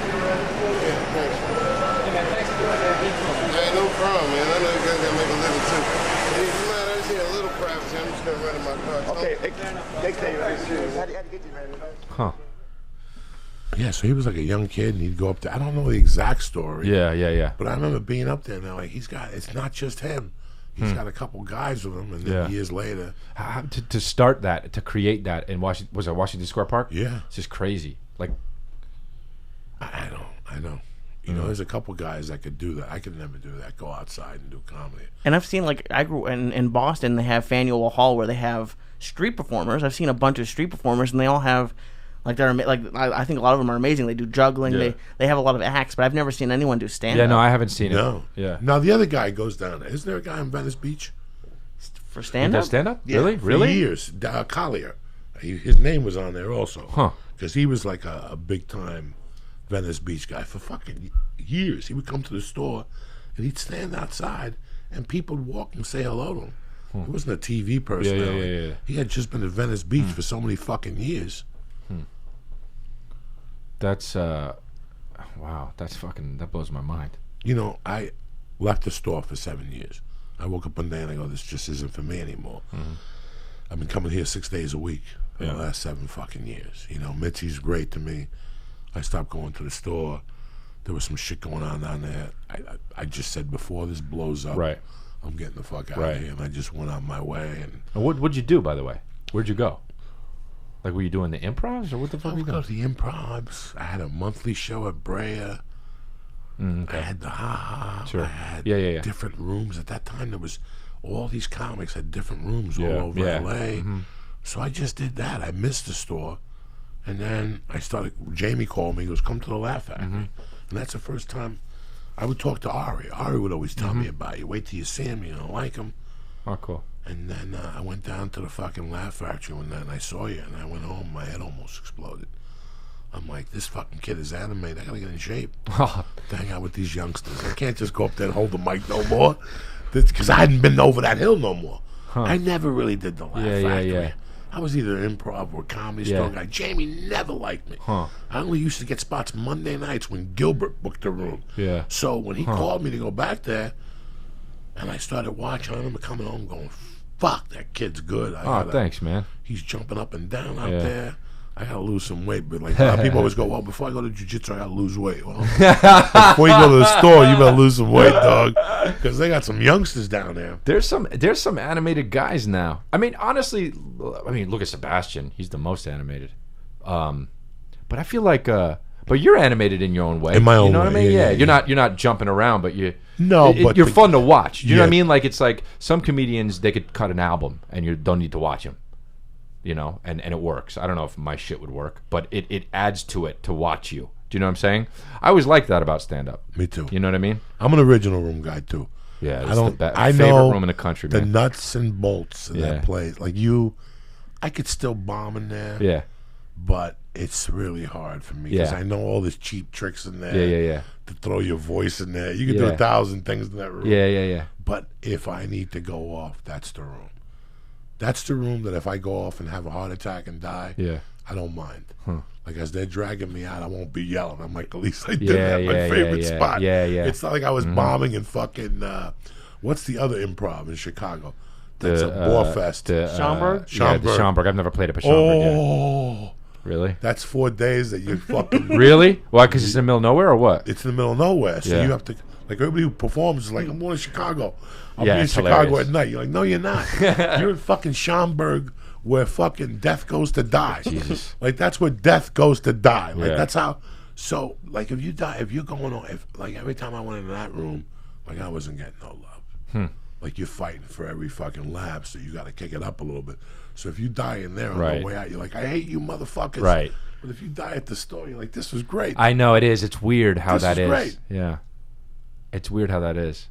Hey, no problem, man. I know you guys gotta make a living too. Hey, you mind? I just need a little privacy. I'm just gonna run in my car. Okay, next day, man. How to get you, man? Huh. Yeah, so he was like a young kid, and he'd go up there. I don't know the exact story. Yeah. But I remember being up there, and they're like, it's not just him. He's got a couple guys with him, and then years later. How, to start that, to create that in Washington, was it Washington Square Park? Yeah. It's just crazy. Like, I know. You know, there's a couple guys that could do that. I could never do that, go outside and do comedy. And I've seen, like, I grew in Boston, they have Faneuil Hall where they have street performers. I've seen a bunch of street performers, and they all have, like, I think a lot of them are amazing. They do juggling. Yeah. They have a lot of acts, but I've never seen anyone do stand-up. yeah, no, I haven't seen it. No. Yeah. Now, the other guy goes down there. Isn't there a guy in Venice Beach? For He stand-up? does stand-up? Yeah, Really? for Really? years. Collier. His name was on there also. Huh. Because he was like a big-time Venice Beach guy for fucking years. He would come to the store, and he'd stand outside, and people would walk and say hello to him. He wasn't a TV personality. Yeah. He had just been at Venice Beach for so many fucking years. That's, wow, that blows my mind. You know, I left the store for 7 years. I woke up one day and I go, this just isn't for me anymore. I've been coming here 6 days a week for the last 7 fucking years. You know, Mitzi's great to me. I stopped going to the store. There was some shit going on down there. I just said, before this blows up, Right. I'm getting the fuck out Right. of here. And I just went on my way. And And what'd you do, by the way? Where'd you go? Like, were you doing the improvs, or what the fuck I were you would go doing? to the Improvs. I had a monthly show at Brea. I had the Ha-Ha. Sure. I had Yeah. different rooms. At that time, there was all these comics had different rooms all over Yeah. L.A. So I just did that. I missed the store. And then I started, Jamie called me. He goes, come to the Laugh Factory. And that's the first time I would talk to Ari. Ari would always tell me about you. Wait till you see him. You don't like him. Oh, cool. And then I went down to the fucking Laugh Factory one night, and I saw you, and I went home. My head almost exploded. I'm like, this fucking kid is animated. I gotta get in shape to hang out with these youngsters. I can't just go up there and hold the mic no more, because I hadn't been over that hill no more. I never really did the Laugh Factory. Yeah. I was either improv or comedy store guy. Jamie never liked me. I only used to get spots Monday nights when Gilbert booked the room. Yeah. So when he called me to go back there, and I started watching, I remember coming home going, fuck, that kid's good. Thanks, man. He's jumping up and down out there. I gotta lose some weight, but like a lot of people always go, well, before I go to jiu-jitsu, I gotta lose weight. Well, before you go to the store, you better lose some weight, dog, because they got some youngsters down there. There's some animated guys now. I mean, honestly, look at Sebastian. He's the most animated. But I feel like, but you're animated in your own way. In my own you know what I way, mean? yeah. You're not jumping around, but but you're fun to watch. You know what I Yeah. mean? Like, it's like some comedians, they could cut an album and you don't need to watch them. You know, and it works. I don't know if my shit would work, but it adds to it to watch you. Do you know what I'm saying? I always like that about stand-up. Me too. You know what I mean? I'm an original room guy too. Yeah, I don't. I favorite know room in the country, the man. nuts and bolts in that place. Like you, I could still bomb in there. Yeah. But it's really hard for me because Yeah. I know all these cheap tricks in there. Yeah. To throw your voice in there, you can do 1,000 things in that room. Yeah. But if I need to go off, that's the room. That's the room that if I go off and have a heart attack and die, I don't mind. Like as they're dragging me out, I won't be yelling. I'm like, at least I did that. My favorite spot. Yeah. It's not like I was bombing in fucking. What's the other improv in Chicago? That's a Boar Fest. Schaumburg? Yeah, the Schaumburg. I've never played it, but Schaumburg. Yeah. Really? That's 4 days that you fucking. Really? Why? Because it's in the middle of nowhere, or what? It's in the middle of nowhere, so Yeah. you have to. Like everybody who performs is like, I'm going to Chicago. I'll Yeah, be in it's Chicago hilarious. at night. You're like, no, you're not. You're in fucking Schaumburg, where fucking death goes to die. Jesus. Like that's where death goes to die. Like Yeah. that's how. So like if you die, if you're going on, like every time I went into that room, like I wasn't getting no love. Like you're fighting for every fucking laugh, so you got to kick it up a little bit. So if you die in there on Right. the way out, you're like, I hate you, motherfuckers. Right. But if you die at the store, you're like, this was great. I know it is. It's weird how This that is is. great. Yeah. It's weird how that is.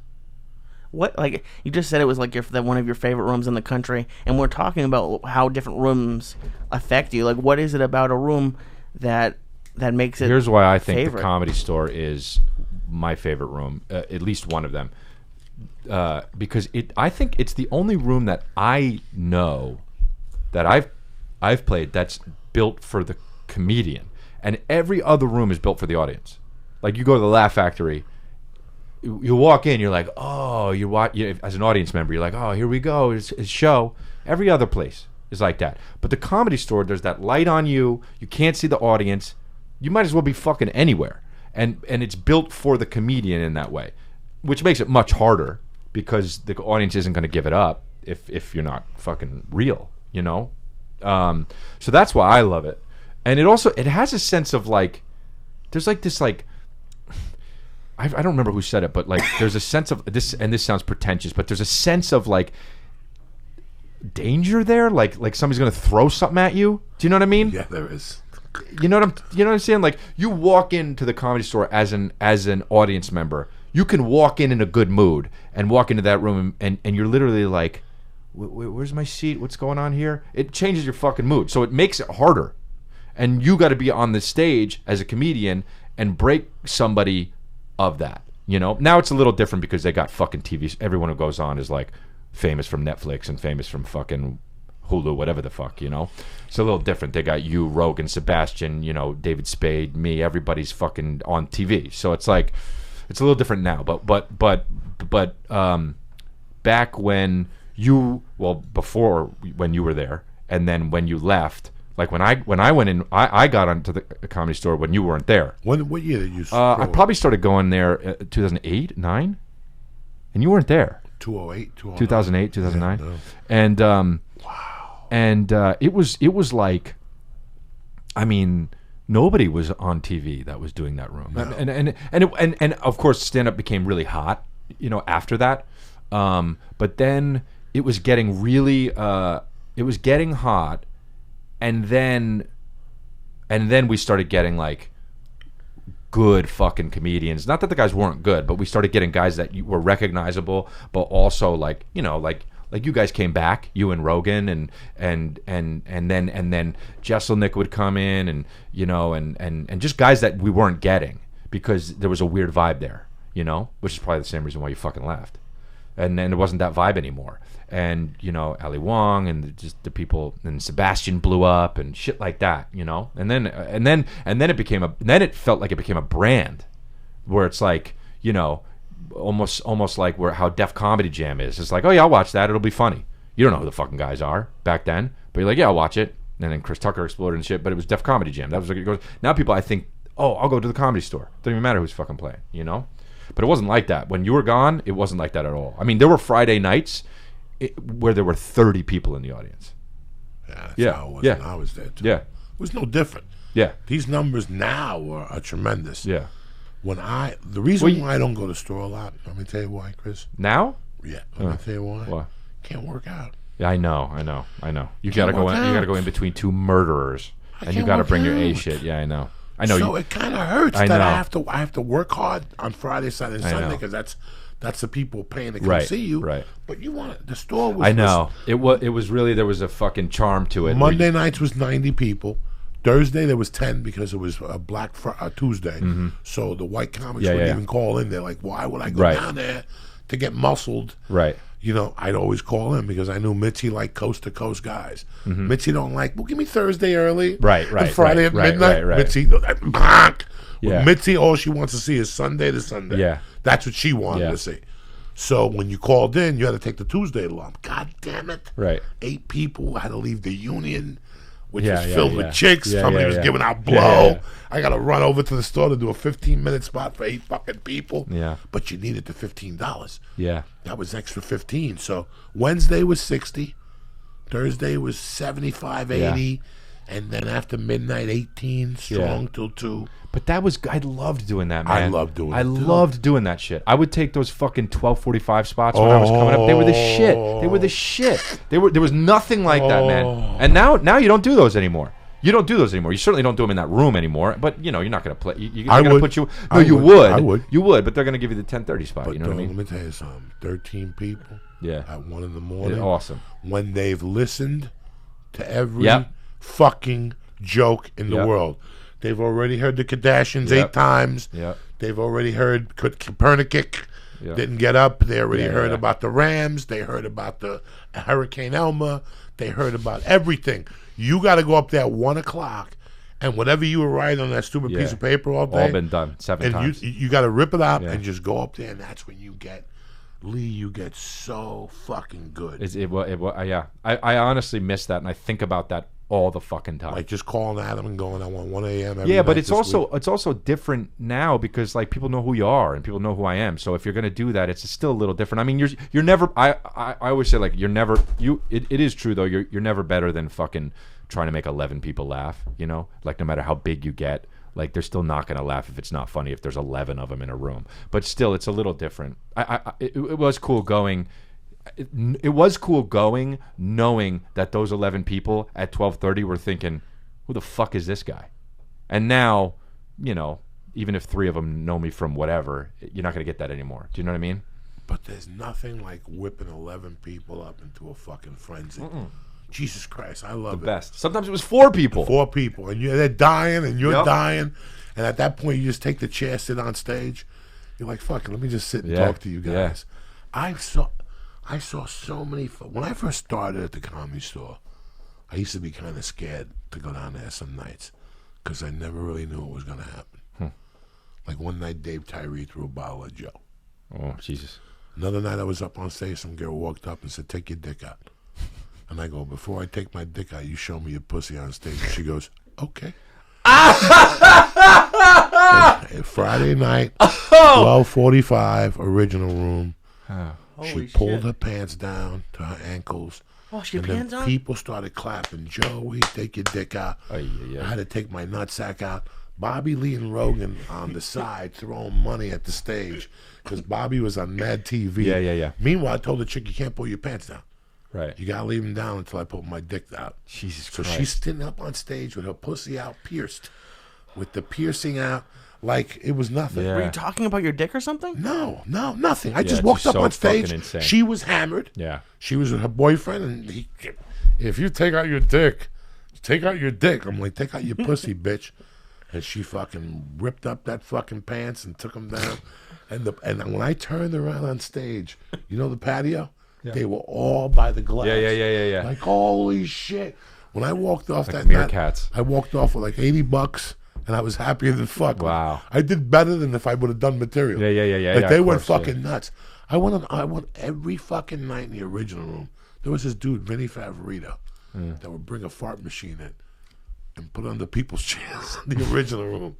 What, like, you just said it was like one of your favorite rooms in the country, and we're talking about how different rooms affect you. Like, what is it about a room that makes it? Here's why I think favorite? the Comedy Store is my favorite room, at least one of them, because I think it's the only room that I know that I've played that's built for the comedian, and every other room is built for the audience. Like, you go to the Laugh Factory. You walk in, you're like, oh, as an audience member, you're like, oh, here we go, it's a show. Every other place is like that. But the Comedy Store, there's that light on you. You can't see the audience. You might as well be fucking anywhere. And it's built for the comedian in that way, which makes it much harder because the audience isn't going to give it up if you're not fucking real, you know? So that's why I love it. And it has a sense of like, there's like this like, I don't remember who said it, but like there's a sense of this, and this sounds pretentious, but there's a sense of like danger there, like somebody's gonna throw something at you. Do you know what I mean? Yeah, there is. You know what I'm saying? Like, you walk into the Comedy Store as an audience member, you can walk in a good mood and walk into that room and you're literally like, where's my seat? What's going on here? It changes your fucking mood, so it makes it harder. And you got to be on the stage as a comedian and break somebody of that, you know? Now it's a little different because they got fucking TVs. Everyone who goes on is like famous from Netflix and famous from fucking Hulu, whatever the fuck, you know? It's a little different. They got you, Rogan, Sebastian, you know, David Spade, me, everybody's fucking on TV. So it's like, it's a little different now. But back when before when you were there, and then when you left, like when I went in, I got onto the Comedy Store when you weren't there. What year did you? I probably started going there 2008, 9, and you weren't there. 2008, 2008, 2009, yeah, no. And wow, and it was like, I mean, nobody was on TV that was doing that room, no. and of course stand up became really hot, you know, after that, but then it was getting really, it was getting hot. And then we started getting like good fucking comedians. Not that the guys weren't good, but we started getting guys that were recognizable, but also like, you know, like you guys came back, you and Rogan, and then Jesselnick would come in, and you know, and just guys that we weren't getting because there was a weird vibe there, you know, which is probably the same reason why you fucking left. And then it wasn't that vibe anymore. And, you know, Ali Wong and just the people, and Sebastian blew up and shit like that, you know? And then it felt like it became a brand where it's like, you know, almost like how Def Comedy Jam is. It's like, oh yeah, I'll watch that. It'll be funny. You don't know who the fucking guys are back then, but you're like, yeah, I'll watch it. And then Chris Tucker exploded and shit, but it was Def Comedy Jam. That was like it goes. Now people, I think, oh, I'll go to the Comedy Store. Doesn't even matter who's fucking playing, you know? But it wasn't like that. When you were gone, it wasn't like that at all. I mean, there were Friday nights where there were 30 people in the audience. Yeah, that's how it was when I was there, too. Yeah. It was no different. Yeah. These numbers now are tremendous. Yeah. The reason why I don't go to the store a lot, let me tell you why, Chris. Now? Yeah, let me tell you why. Why? Can't work out. Yeah, I know. You gotta go in. You gotta go in between two murderers, and you gotta bring your A shit. Yeah, I know. So it kind of hurts that I have to work hard on Friday, Saturday, and Sunday because that's the people paying to come see you. Right. But the store was. I know. It was really, there was a fucking charm to it. Monday nights was 90 people. Thursday there was 10 because it was a Black Tuesday. Mm-hmm. So the white comics would even call in. They're like, why would I go down there to get muscled? Right. You know, I'd always call in because I knew Mitzi liked coast to coast guys. Mm-hmm. Mitzi don't like, well, give me Thursday early. Right. And Friday at midnight. Right. Mitzi, bonk. Yeah. Mitzi, all she wants to see is Sunday to Sunday. Yeah. That's what she wanted to see. So when you called in, you had to take the Tuesday alarm. God damn it. Right. 8 people had to leave the Union, which was filled with chicks. Somebody was giving out blow. Yeah. I got to run over to the store to do a 15-minute spot for 8 fucking people. Yeah. But you needed the $15. Yeah. That was extra 15. So Wednesday was 60. Thursday was 75, 80. Yeah. And then after midnight, 18, strong till 2. But I loved doing that, man. I loved doing it. I loved doing that shit. I would take those fucking 12:45 spots when I was coming up. They were the shit. There was nothing like that, man. And now you don't do those anymore. You don't do those anymore. You certainly don't do them in that room anymore. But you're not going to play. You're I going to would. put you. No, I you would. would. I would. You would, but they're going to give you the 10:30 spot. But You know what I mean? let me tell you something. 13 people. Yeah. At 1 in the morning. Awesome. When they've listened to every Yep. fucking joke in the Yep. world. They've already heard the Kardashians Yep. 8 times. Yep. They've already heard Copernic Yep. didn't get up. They already Yeah, heard yeah. about the Rams. They heard about the Hurricane Elma. They heard about everything. You got to go up there at 1 o'clock, and whatever you were writing on that stupid piece Yeah. of paper all day, All been done 7 and times. you got to rip it out Yeah. and just go up there, and that's when you get Lee. You get so fucking good. Yeah. I honestly miss that, and I think about that all the fucking time. Like just calling Adam and going, I want 1 a.m. every Yeah, but night it's this also week. it's also different now because like people know who you are and people know who I am. So if you're gonna do that, it's still a little different. I mean, you're never. I always say like you're never. It is true though. You're never better than fucking trying to make 11 people laugh. Like no matter how big you get, like they're still not gonna laugh if it's not funny if there's 11 of them in a room. But still, it's a little different. It was cool going. It was cool going, knowing that those 11 people at 12:30 were thinking, "Who the fuck is this guy?" And now, even if 3 of them know me from whatever, you're not gonna get that anymore. Do you know what I mean? But there's nothing like whipping 11 people up into a fucking frenzy. Jesus Christ, I love The it. best. Sometimes it was 4 people. 4 people, and they're dying, and you're Yep. dying, and at that point, you just take the chair, sit on stage. You're like, "Fuck it, let me just sit and Yeah. talk to you guys." I saw so many. When I first started at the Comedy Store, I used to be kind of scared to go down there some nights because I never really knew what was going to happen. Like one night, Dave Tyree threw a bottle at Joe. Oh Jesus! Another night, I was up on stage. Some girl walked up and said, "Take your dick out." And I go, "Before I take my dick out, you show me your pussy on stage." And she goes, "Okay." And Friday night, 12:45, original room. She Holy pulled shit. her pants down to her ankles. Oh, she had and pants then on? people started clapping. Joey, take your dick out. Ay, ay, ay. I had to take my nutsack out. Bobby Lee and Rogan on the side throwing money at the stage because Bobby was on Mad TV. Yeah. Meanwhile, I told the chick, "You can't pull your pants down. Right. You gotta leave them down until I pull my dick out." Jesus So Christ. she's sitting up on stage with her pussy out pierced, with the piercing out like it was nothing. Yeah. Were you talking about your dick or something? No, nothing. I Yeah, just it's walked just up so on stage. fucking insane. She was hammered. Yeah. She was with her boyfriend, and if you take out your dick, take out your dick. I'm like, take out your pussy, bitch. And she fucking ripped up that fucking pants and took them down. And when I turned around on stage, the patio? Yeah. They were all by the glass. Yeah. Like, holy shit. When I walked off Like that night, meerkats. I walked off with like $80, and I was happier than fuck. Wow. I did better than if I would have done material. Yeah. Like, they of went course, yeah. fucking nuts. I went every fucking night in the original room. There was this dude, Vinny Favorito, that would bring a fart machine in and put it under people's chairs in the original room.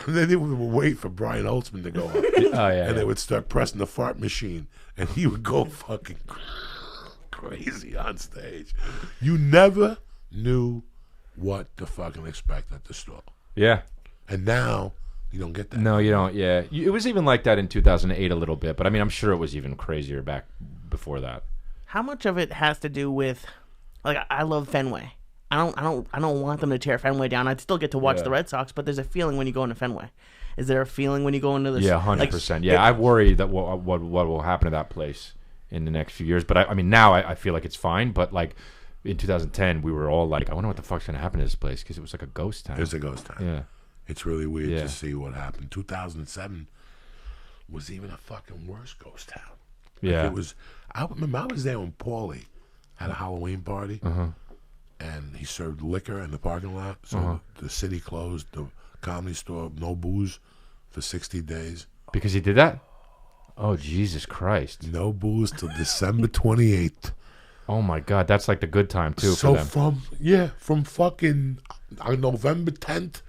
And then they would wait for Brian Holtzman to go up. And they would start pressing the fart machine, and he would go fucking crazy on stage. You never knew what to fucking expect at the store. Yeah. And now you don't get that. No, you don't. Yeah. It was even like that in 2008 a little bit, but I mean, I'm sure it was even crazier back before that. How much of it has to do with, like, I love Fenway. I don't want them to tear Fenway down. I'd still get to watch Yeah. the Red Sox, but there's a feeling when you go into Fenway. Is there a feeling when you go into this? Yeah, 100%. Yeah, I worry that what will happen to that place in the next few years. But I mean, now I feel like it's fine. But like in 2010, we were all like, I wonder what the fuck's gonna happen to this place because it was like a ghost town. It was a ghost town. Yeah. It's really weird Yeah. to see what happened. 2007 was even a fucking worse ghost town. Like, Yeah. it was. I remember I was there when Paulie had a Halloween party, and he served liquor in the parking lot. So the city closed the Comedy Store, no booze, for 60 days. Because he did that? Oh, Jesus Christ. No booze till December 28th. Oh, my God. That's like the good time, too, So for them. from fucking November 10th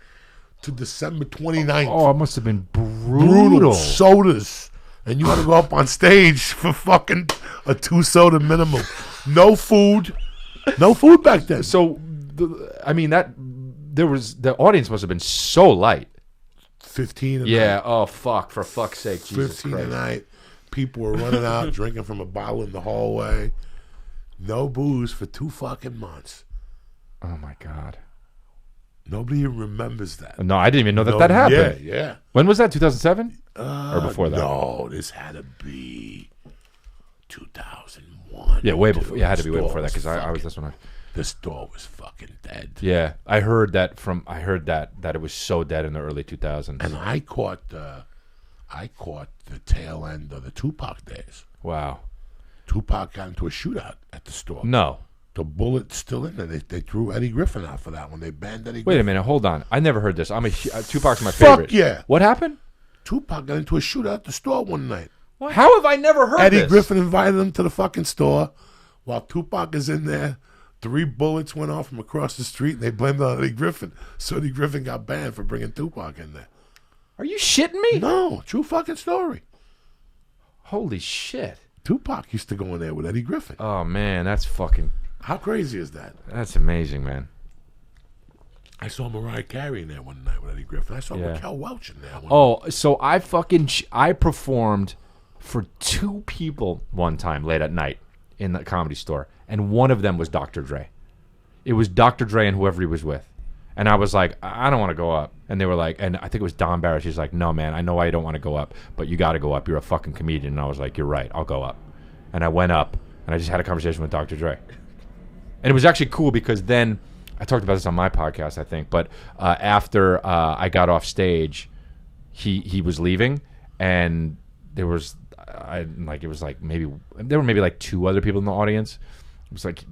to December 29th. Oh, it must have been brutal. Sodas. And you had to go up on stage for fucking a 2-soda minimum. No food. No food back then. So, I mean, the audience must have been so light. 15 a Yeah. night. Oh, fuck. For fuck's sake. Jesus 15 Christ. a night. People were running out, drinking from a bottle in the hallway. No booze for 2 fucking months. Oh, my God. Nobody even remembers that. No, I didn't even know that happened. Yeah. When was that? 2007 or before that? No, this had to be 2001. Yeah, way before. Yeah, it had to be way Store before that was because I was fucking- this one. The store was fucking dead. Yeah, I heard that it was so dead in the early 2000s. And I caught the tail end of the Tupac days. Wow. Tupac got into a shootout at the store. No. The bullet's still in there. They threw Eddie Griffin out for that when they banned Eddie Wait Griffin. a minute, hold on. I never heard this. Tupac's my Fuck favorite. yeah. What happened? Tupac got into a shootout at the store one night. How have I never heard Eddie this? Griffin invited him to the fucking store while Tupac is in there. 3 bullets went off from across the street, and they blamed it on Eddie Griffin. So Eddie Griffin got banned for bringing Tupac in there. Are you shitting me? No, true fucking story. Holy shit. Tupac used to go in there with Eddie Griffin. Oh, man, that's fucking... How crazy is that? That's amazing, man. I saw Mariah Carey in there one night with Eddie Griffin. I saw Yeah. Raquel Welch in there. Oh, so I performed for 2 people one time late at night in the Comedy Store, and one of them was Dr. Dre. It was Dr. Dre and whoever he was with. And I was like, I don't want to go up. And they were like, and I think it was Don Barrett. She's like, no, man, I know why you don't want to go up, but you got to go up. You're a fucking comedian. And I was like, you're right. I'll go up. And I went up, and I just had a conversation with Dr. Dre. And it was actually cool because then, I talked about this on my podcast, I think, but after I got off stage, he was leaving, and there was, there were maybe like 2 other people in the audience. It was like,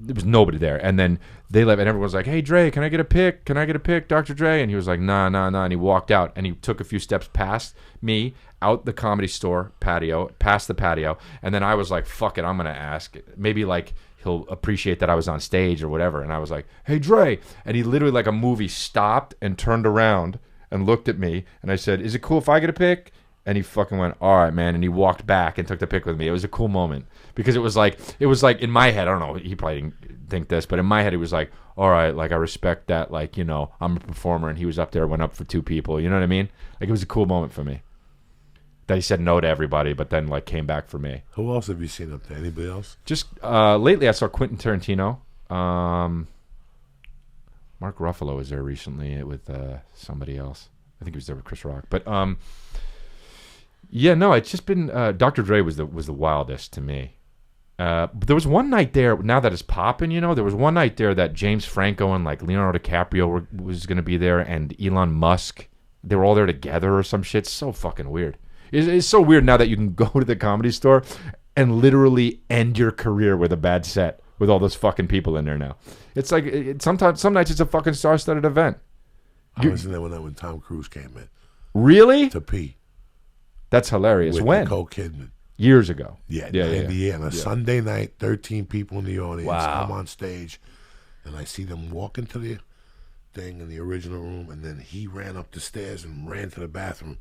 there was nobody there. And then they left, and everyone was like, hey, Dre, can I get a pic? Can I get a pic, Dr. Dre? And he was like, nah. And he walked out, and he took a few steps past me, out the Comedy Store patio, past the patio. And then I was like, fuck it, I'm going to ask. Maybe like he'll appreciate that I was on stage or whatever. And I was like, hey, Dre. And he literally, like a movie, stopped and turned around and looked at me. And I said, is it cool if I get a pic? And he fucking went, all right, man. And he walked back and took the pic with me. It was a cool moment because it was like in my head, I don't know, he probably didn't think this, but in my head, it was like, all right, like I respect that. Like, you know, I'm a performer and he was up there, went up for 2 people. You know what I mean? Like it was a cool moment for me that he said no to everybody, but then like came back for me. Who else have you seen up there? Anybody else? Just lately I saw Quentin Tarantino. Mark Ruffalo was there recently with somebody else. I think he was there with Chris Rock. But yeah, no, it's just been Dr. Dre was the wildest to me. But there was one night there. Now that it's popping, you know, there was one night there that James Franco and like Leonardo DiCaprio was going to be there, and Elon Musk. They were all there together or some shit. It's so fucking weird. It's so weird now that you can go to the Comedy Store and literally end your career with a bad set with all those fucking people in there now. It's like some nights it's a fucking star-studded event. I was in there when Tom Cruise came in. Really? To pee. That's hilarious. With When? Nicole Kidman. Years ago. Yeah. On a Sunday night, 13 people in the audience. Wow. I'm on stage, and I see them walk into the thing in the original room, and then he ran up the stairs and ran to the bathroom.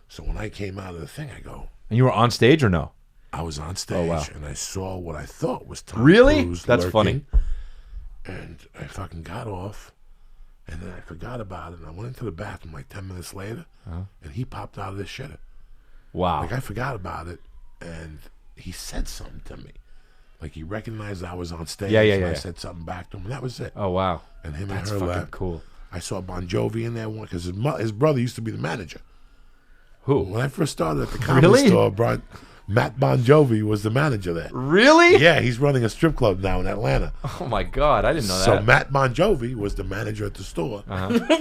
So when I came out of the thing, I go... And you were on stage or no? I was on stage, Oh, wow. and I saw what I thought was Tom Really? Cruise That's lurking, funny. And I fucking got off, and then I forgot about it, and I went into the bathroom like 10 minutes later, and he popped out of the shitter. Wow. Like, I forgot about it, and he said something to me. Like, he recognized I was on stage, and I said something back to him, and that was it. Oh, wow. And him That's and her fucking left. cool. I saw Bon Jovi in there, because his brother used to be the manager. Who? When I first started at the Comedy Store, Matt Bon Jovi was the manager there. Really? Yeah, he's running a strip club now in Atlanta. Oh, my God. I didn't know So that. Matt Bon Jovi was the manager at the store.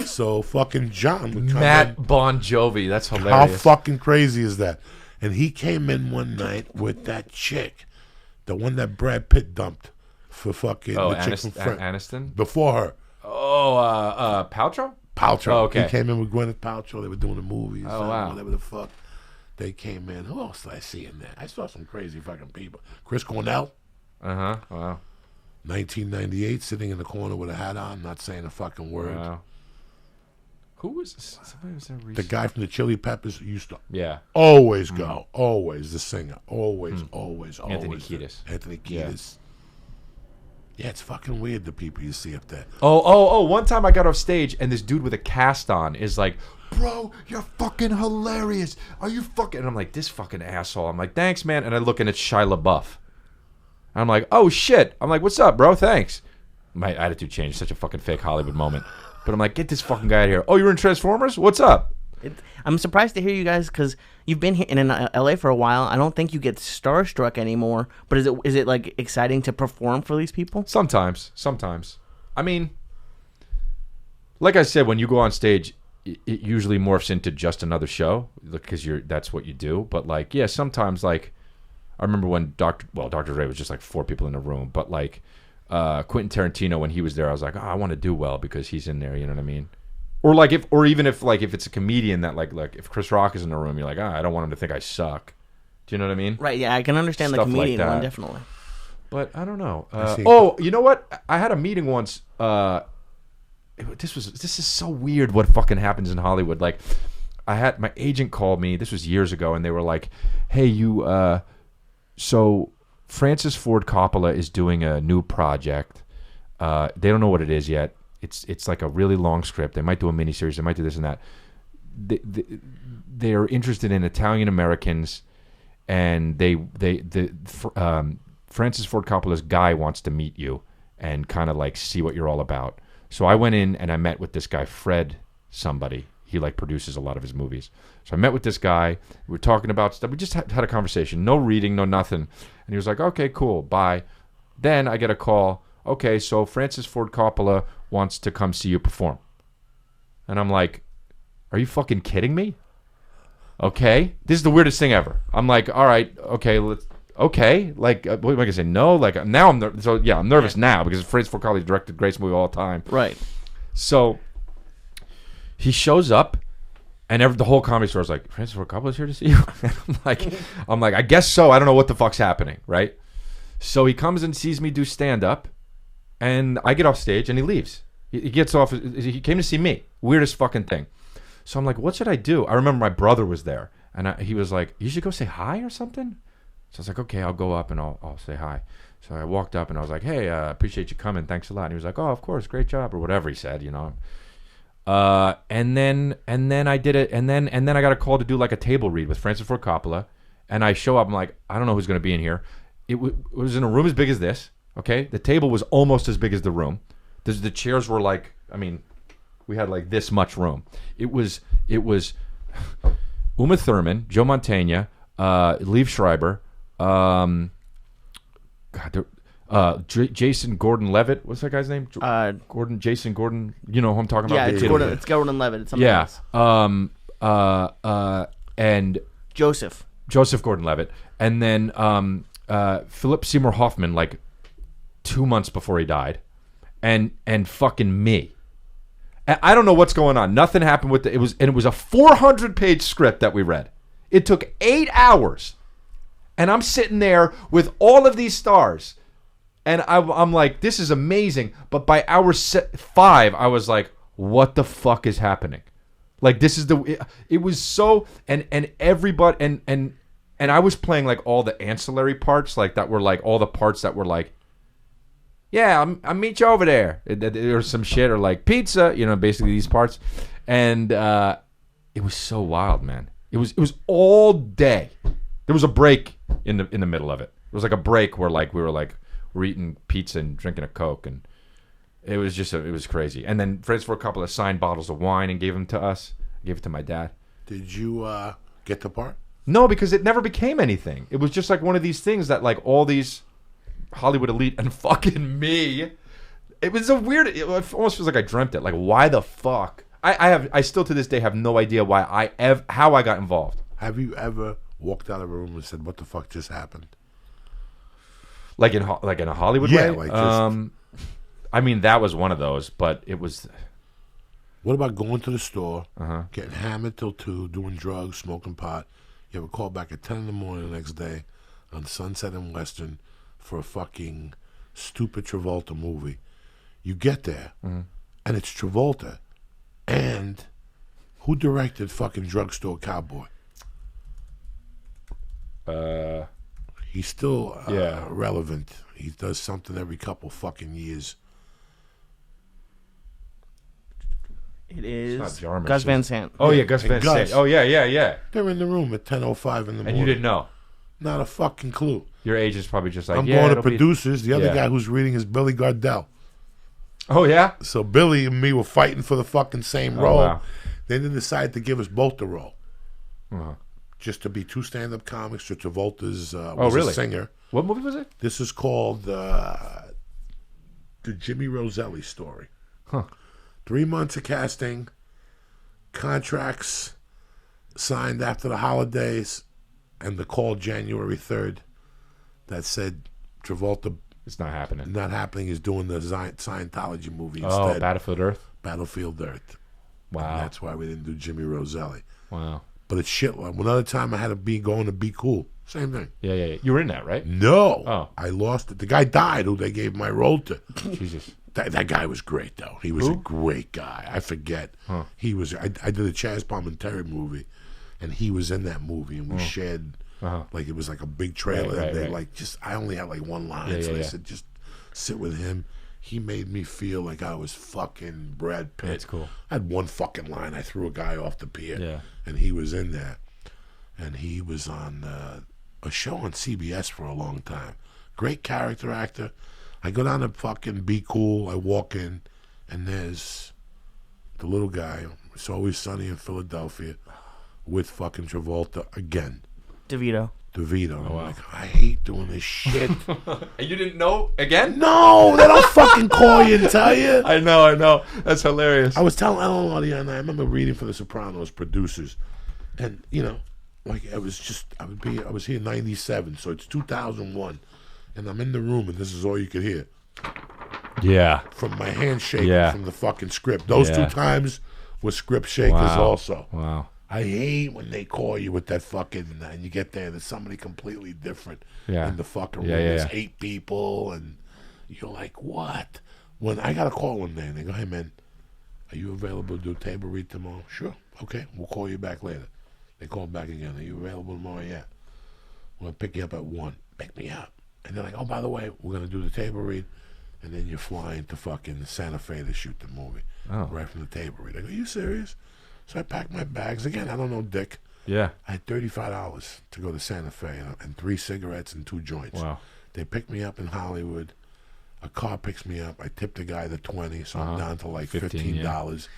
So fucking John would come in. Matt Bon Jovi. That's How hilarious. fucking crazy is that? And he came in one night with that chick, the one that Brad Pitt dumped for fucking the chick from Aniston? before her. Oh, Paltrow? Paltrow. Oh, okay. He came in with Gwyneth Paltrow. They were doing the movies. Oh, wow. Whatever the fuck. They came in. Who else did I see in there? I saw some crazy fucking people. Chris Cornell. Uh-huh. Wow. 1998, sitting in the corner with a hat on, not saying a fucking word. Wow. Who was this? Somebody was there recently. The guy from the Chili Peppers used to always go. Always the singer. Always. Anthony Kiedis. Anthony Kiedis. Yeah, it's fucking weird, the people you see up there. Oh, one time I got off stage and this dude with a cast on is like, bro, you're fucking hilarious. Are you fucking... And I'm like, this fucking asshole. I'm like, thanks, man. And I look and it's Shia LaBeouf. And I'm like, oh, shit. I'm like, what's up, bro? Thanks. my attitude changed. Such a fucking fake Hollywood moment. But I'm like, get this fucking guy out of here. Oh, you're in Transformers? What's up? I'm surprised to hear you guys because you've been here in LA for a while. I don't think you get starstruck anymore. But is it like exciting to perform for these people? Sometimes. I mean, like I said, when you go on stage, it usually morphs into just another show because that's what you do. But like, yeah, sometimes like I remember when Dr. Dre was just like 4 people in the room, but like Quentin Tarantino when he was there, I was like, oh, I want to do well because he's in there. You know what I mean? Or even if it's a comedian that like if Chris Rock is in the room, you're like, I don't want him to think I suck. Do you know what I mean? Right. Yeah, I can understand Stuff the comedian like that. one definitely. But I don't know. Oh, you know what? I had a meeting once. This is so weird. What fucking happens in Hollywood? Like, I had my agent called me. This was years ago, and they were like, "Hey, you. So Francis Ford Coppola is doing a new project. They don't know what it is yet. It's like a really long script. They might do a miniseries. They might do this and that. They are interested in Italian Americans, and Francis Ford Coppola's guy wants to meet you and kind of like see what you're all about. So I went in and I met with this guy, Fred somebody. He like produces a lot of his movies. So I met with this guy. We were talking about stuff. We just had a conversation. No reading, no nothing. And he was like, okay, cool, bye. Then I get a call. Okay, so Francis Ford Coppola wants to come see you perform. And I'm like, are you fucking kidding me? Okay. This is the weirdest thing ever. I'm like, all right, okay, okay. Like, what am I going to say? No? Like, now I'm nervous now because Francis Ford Coppola directed the greatest movie of all time. Right. So he shows up, and the whole comedy store is like, Francis Ford Coppola's here to see you? I'm like, I guess so. I don't know what the fuck's happening, right? So he comes and sees me do stand-up, and I get off stage, and he leaves. He gets off. He came to see me. Weirdest fucking thing. So I'm like, what should I do? I remember my brother was there, and he was like, you should go say hi or something? So I was like, okay, I'll go up, and I'll say hi. So I walked up, and I was like, hey, appreciate you coming. Thanks a lot. And he was like, oh, of course, great job, or whatever he said, you know. And then I did it, and then I got a call to do like a table read with Francis Ford Coppola, and I show up. I'm like, I don't know who's going to be in here. It was in a room as big as this. Okay, the table was almost as big as the room. The chairs were like, I mean, we had like this much room. It was Uma Thurman, Joe Mantegna, Liev Schreiber, Jason Gordon-Levitt. What's that guy's name? Jason Gordon. You know who I'm talking about? Yeah, it's Gordon-Levitt. It's something else. And Joseph Gordon-Levitt, and then Philip Seymour Hoffman, like 2 months before he died, and fucking me. I don't know what's going on. Nothing happened with it was a 400-page script that we read. It took 8 hours, and I'm sitting there with all of these stars, and I'm like, this is amazing. But by hour 5, I was like, what the fuck is happening? Like, this is it was so, and everybody, and I was playing like all the ancillary parts, like that were like all the parts that were like, yeah, I'll meet you over there, or some shit, or like pizza, you know, basically these parts, and it was so wild, man. It was all day. There was a break in the middle of it. It was like a break where like we're eating pizza and drinking a Coke, and it was just it was crazy. And then Francis Ford Coppola signed bottles of wine and gave them to us. I gave it to my dad. Did you get the part? No, because it never became anything. It was just like one of these things that like all these Hollywood elite and fucking me. It was a weird. It almost feels like I dreamt it. Like, why the fuck? I still to this day have no idea how I got involved. Have you ever walked out of a room and said, "What the fuck just happened"? Like in a Hollywood yeah, way. Like just, I mean, that was one of those, but it was. What about going to the store, getting hammered till 2, doing drugs, smoking pot? You have a call back at 10 in the morning the next day on Sunset and Western for a fucking stupid Travolta movie. You get there, and it's Travolta. And who directed fucking Drugstore Cowboy? He's still relevant. He does something every couple fucking years. It is It's not Jarmusch, Gus Van Sant. Oh yeah, Gus Van Sant. Oh yeah. They're in the room at 10:05 in the morning. And you didn't know? Not a fucking clue. Your agent's probably just like, I'm yeah, going to it'll be- producers. The other Yeah. guy who's reading is Billy Gardell. Oh yeah. So Billy and me were fighting for the fucking same role. wow. Then they decided to give us both the role. Uh-huh. Just to be two stand-up comics. So Travolta's was really? a singer. What movie was it? This is called the Jimmy Roselli story. Huh. 3 months of casting, contracts signed after the holidays, and the call January 3rd that said Travolta It's not happening. not happening. Is doing the Scientology movie Oh, instead. Battlefield Earth. Battlefield Earth. Wow. And that's why we didn't do Jimmy Roselli. Wow. But it's shit. Another time I had to be going to Be Cool. Same thing. Yeah. You were in that, right? No. Oh. I lost it. The guy died who they gave my role to. Jesus. That guy was great, though. He was a great guy. I forget. Huh. He was. I did a Chaz Palminteri movie, and he was in that movie, and we shared. Like it was like a big trailer. Right, and they right. like just. I only had like one line, so they said just sit with him. He made me feel like I was fucking Brad Pitt. That's cool. I had one fucking line. I threw a guy off the pier, Yeah. and he was in there, and he was on a show on CBS for a long time. Great character actor. I go down to fucking Be Cool. I walk in, and there's the little guy. It's Always Sunny in Philadelphia with fucking Travolta again. DeVito. I'm like, I hate doing this shit. You didn't know again? No, they don't fucking call you and tell you. I know. That's hilarious. I was telling Ellen the other night, I remember reading for the Sopranos producers, and like it was just I was here in '97, so it's 2001, and I'm in the room, and this is all you could hear Yeah. from my handshake Yeah. from the fucking script. Those Yeah. 2 times were script shakers Wow. also. Wow. I hate when they call you with that fucking, and you get there and there's somebody completely different Yeah. in the fucking room. Yeah, There's yeah. 8 people, and you're like, what? When I got a call one day, and they go, hey, man, are you available to do a table read tomorrow? Sure. Okay, we'll call you back later. They call back again. Are you available tomorrow? Yeah. We'll pick you up at 1. Pick me up. And they're like, oh, by the way, we're going to do the table read, and then you're flying to fucking Santa Fe to shoot the movie. Oh. Right from the table read. I go, are you serious? So I packed my bags. Again, I don't know Dick. Yeah. I had $35 to go to Santa Fe and 3 cigarettes and 2 joints. Wow. They picked me up in Hollywood. A car picks me up. I tip the guy the 20, so I'm down to like $15.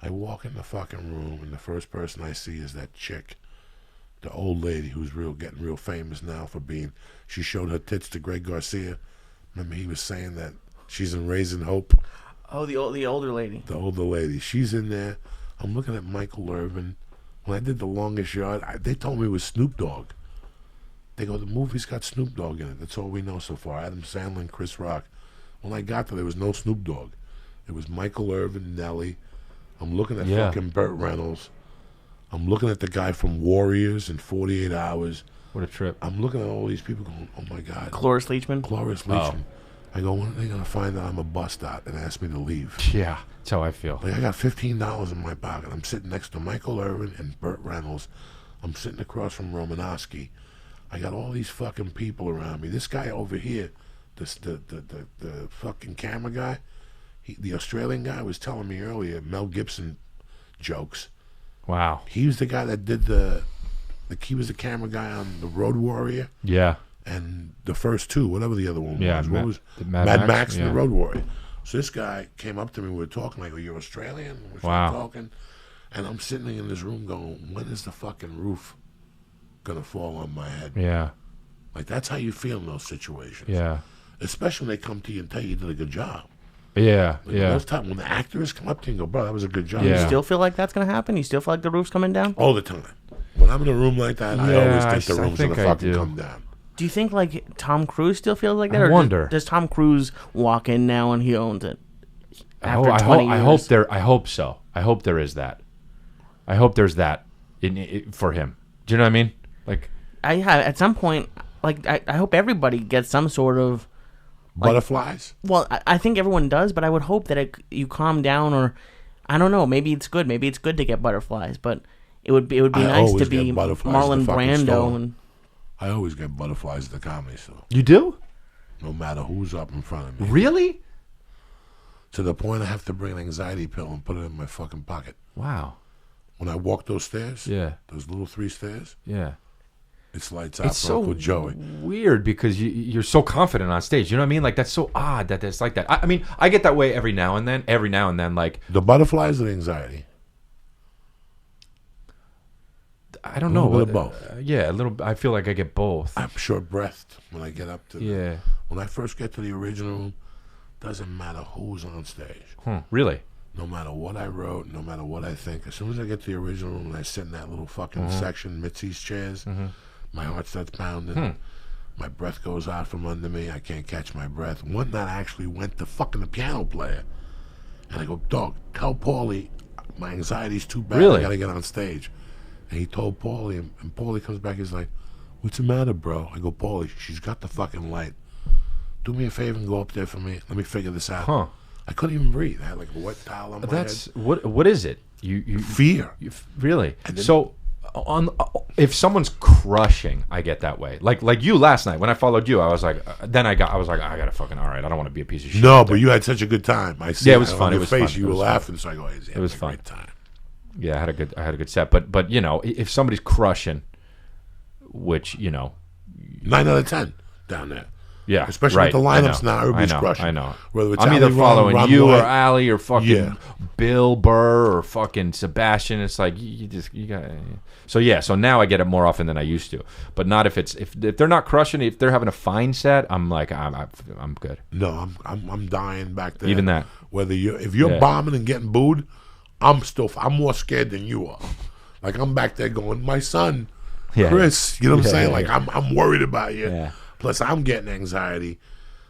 I walk in the fucking room, and the first person I see is that chick, the old lady who's getting real famous now for being. She showed her tits to Greg Garcia. Remember, he was saying that she's in Raising Hope. Oh, the older lady. The older lady. She's in there. I'm looking at Michael Irvin. When I did The Longest Yard, they told me it was Snoop Dogg. They go, the movie's got Snoop Dogg in it. That's all we know so far. Adam Sandler and Chris Rock. When I got there was no Snoop Dogg. It was Michael Irvin, Nelly. I'm looking at fucking Burt Reynolds. I'm looking at the guy from Warriors in 48 Hours. What a trip. I'm looking at all these people going, oh my God. Cloris Leachman. I go, when are they going to find out I'm a bust out and ask me to leave? Yeah. That's how I feel. Like I got $15 in my pocket. I'm sitting next to Michael Irvin and Burt Reynolds. I'm sitting across from Romanowski. I got all these fucking people around me. This guy over here, the fucking camera guy, the Australian guy was telling me earlier Mel Gibson jokes. Wow. He was the guy that did he was the camera guy on The Road Warrior. Yeah. And the first 2, whatever the other one was. What was Mad Max and The Road Warrior. So this guy came up to me, we were talking, like, you're Australian? We're talking. And I'm sitting in this room going, when is the fucking roof going to fall on my head? Yeah. Like, that's how you feel in those situations. Yeah. Especially when they come to you and tell you did a good job. Yeah. Like, Yeah. Those times when the actors come up to you and go, bro, that was a good job. Yeah. You still feel like that's gonna happen? You still feel like the roof's coming down? All the time. When I'm in a room like that, I always think the I room's going think to I fucking do. come down. Do you think like Tom Cruise still feels like that? I or wonder. Does Tom Cruise walk in now and he owns it? I After hope, 20 years. I hope so. I hope there is that. I hope there's that for him. Do you know what I mean? Like, at some point, like I hope everybody gets some sort of Butterflies? Well, I think everyone does, but I would hope that you calm down, or I don't know. Maybe it's good. Maybe it's good to get butterflies, but it would be nice to be Marlon Brando. And I always get butterflies at the Comedy Store. you do? No matter who's up in front of me. Really? To the point I have to bring an anxiety pill and put it in my fucking pocket. Wow. When I walk those stairs, Yeah. those little 3 stairs, Yeah. It's lights out It's for so Uncle Joey. weird because you're so confident on stage. You know what I mean? Like that's so odd that it's like that. I mean, I get that way every now and then. Like The butterflies or the anxiety? I don't know. A little bit of both. Yeah, a little. I feel like I get both. I'm short-breathed when I get up to. Yeah. When I first get to the original room, doesn't matter who's on stage. Really? No matter what I wrote, no matter what I think. As soon as I get to the original room and I sit in that little fucking section, Mitzi's chairs, my heart starts pounding. My breath goes out from under me. I can't catch my breath. One night I actually went to fucking the piano player. And I go, dog, tell Paulie my anxiety's too bad. Really? I gotta get on stage. And he told Paulie, and Paulie comes back, he's like, what's the matter, bro? I go, Paulie, she's got the fucking light. Do me a favor and go up there for me. Let me figure this out. Huh. I couldn't even breathe. I had like a wet towel on my head. What is it? You Fear. Really? And then- So if someone's crushing, I get that way. Like you last night when I followed you, I was like, I gotta fucking all right. I don't want to be a piece of shit. No, but you had such a good time. I see Yeah, it was fun. On It your was face, fun. you It were was fun. laughing, so I go, it was fun. Great time. Yeah, I had a good set. But you know, if somebody's crushing, which you know, 9 out of 10 down there. yeah, Especially right, with the I lineups know, now, everybody's I know, crushing. I know. Whether it's I'm either Ali following Ron, you or White. Ali or fucking Yeah. Bill Burr or fucking Sebastian. It's like you got. So now I get it more often than I used to, but not if they're not crushing. If they're having a fine set, I'm like I'm good. No, I'm dying back there. Even that. If you're Yeah. bombing and getting booed, I'm more scared than you are. Like I'm back there going, my son, Yeah. Chris. You know what I'm saying? Yeah, Like yeah. I'm worried about you. Yeah. Plus I'm getting anxiety.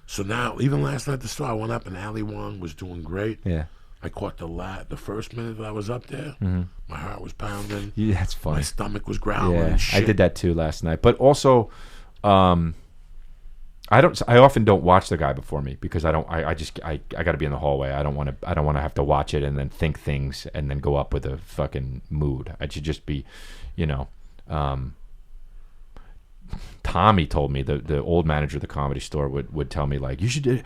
So now, even last night at the store, I went up and Ali Wong was doing great. Yeah. I caught the first minute that I was up there. My heart was pounding. Yeah, that's My funny. stomach was growling. Yeah, And shit. I did that too last night. But also, I often don't watch the guy before me because I got to be in the hallway. I don't want to have to watch it and then think things and then go up with a fucking mood. I should just be, you know. Tommy told me, the old manager of the Comedy Store would tell me, like, you should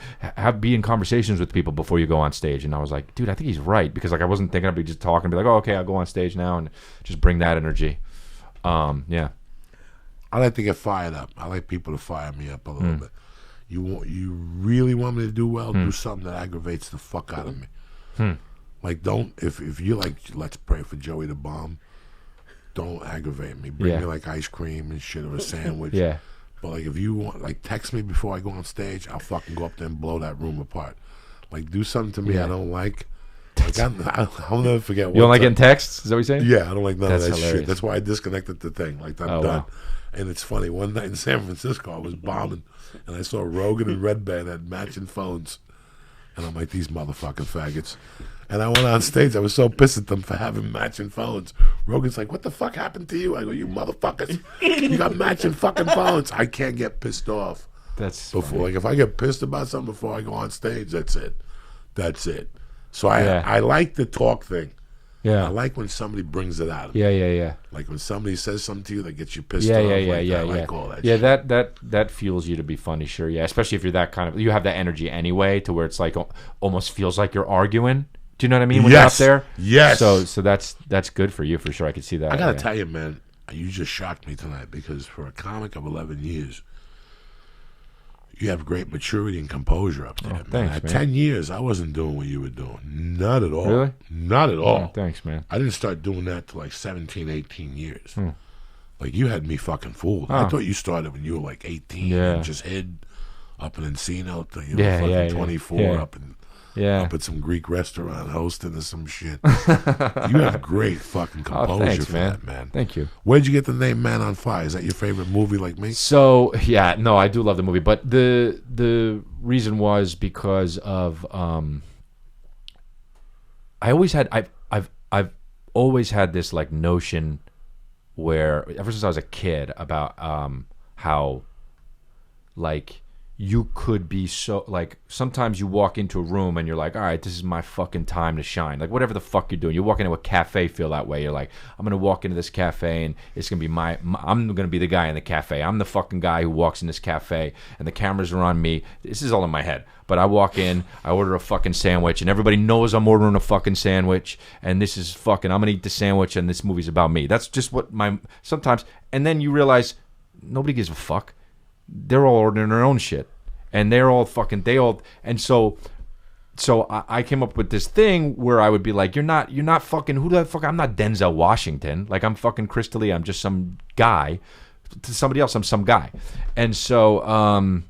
be in conversations with people before you go on stage. And I was like, dude, I think he's right, because like I wasn't thinking I'd be just talking and be like, oh, okay, I'll go on stage now and just bring that energy. Yeah. I like to get fired up. I like people to fire me up a little bit. You really want me to do well? Do something that aggravates the fuck out of me. Like, don't, if you like, let's pray for Joey to bomb, don't aggravate me. Bring me like ice cream and shit or a sandwich. Yeah. But like, if you want, like, text me before I go on stage, I'll fucking go up there and blow that room apart. Like, do something to me I don't like. Like, I'll never forget. You don't like getting texts? Is that what you're saying? Yeah, I don't like none That's of that hilarious. shit. That's why I disconnected the thing. Like, I'm Oh, done. wow. And it's funny. One night in San Francisco, I was bombing, and I saw Rogan and Red Band had matching phones. And I'm like, these motherfucking faggots. And I went on stage. I was so pissed at them for having matching phones. Rogan's like, what the fuck happened to you? I go, you motherfuckers. You got matching fucking phones. I can't get pissed off. That's Before, funny. like, if I get pissed about something before I go on stage, that's it. That's it. So I Yeah. I like the talk thing. I Yeah. like when somebody brings it out of me. Yeah. Like when somebody says something to you that gets you pissed Yeah, off. yeah. I like all that Yeah, shit. that fuels you to be funny, sure. Yeah, especially if you're that kind of, you have that energy anyway, to where it's like almost feels like you're arguing. Do you know what I mean? When Yes. you're up there. Yes. So that's good for you for sure. I could see that. I gotta yeah. tell you, man, you just shocked me tonight, because for a comic of 11 years, you have great maturity and composure up there. man. thanks, At man. 10 years, I wasn't doing what you were doing. Not at all. Really? Not at all. Oh, thanks, man. I didn't start doing that till like 17, 18 years. Like, you had me fucking fooled. I Oh. thought you started when you were like 18 Yeah. and just hid up in Encino till you Yeah, were fucking yeah. 24 Yeah. up Yeah. at some Greek restaurant hosting or some shit. You have great fucking composure thanks, for man. that, man. Thank you. Where'd you get the name Man on Fire? Is that your favorite movie like me? So yeah, no, I do love the movie, but the reason was because of I've always had this like notion where, ever since I was a kid, about how like you could be so, like, sometimes you walk into a room and you're like, all right, this is my fucking time to shine. Like, whatever the fuck you're doing, you walk into a cafe, feel that way. You're like, I'm gonna walk into this cafe and it's gonna be I'm gonna be the guy in the cafe. I'm the fucking guy who walks in this cafe and the cameras are on me. This is all in my head. But I walk in, I order a fucking sandwich, and everybody knows I'm ordering a fucking sandwich, and this is fucking, I'm gonna eat the sandwich, and this movie's about me. That's just what sometimes, and then you realize nobody gives a fuck. They're all ordering their own shit, and they're all fucking and so I came up with this thing where I would be like, you're not fucking, who the fuck, I'm not Denzel Washington, like I'm fucking Chris D'Elia, I'm just some guy. To somebody else, I'm some guy. And so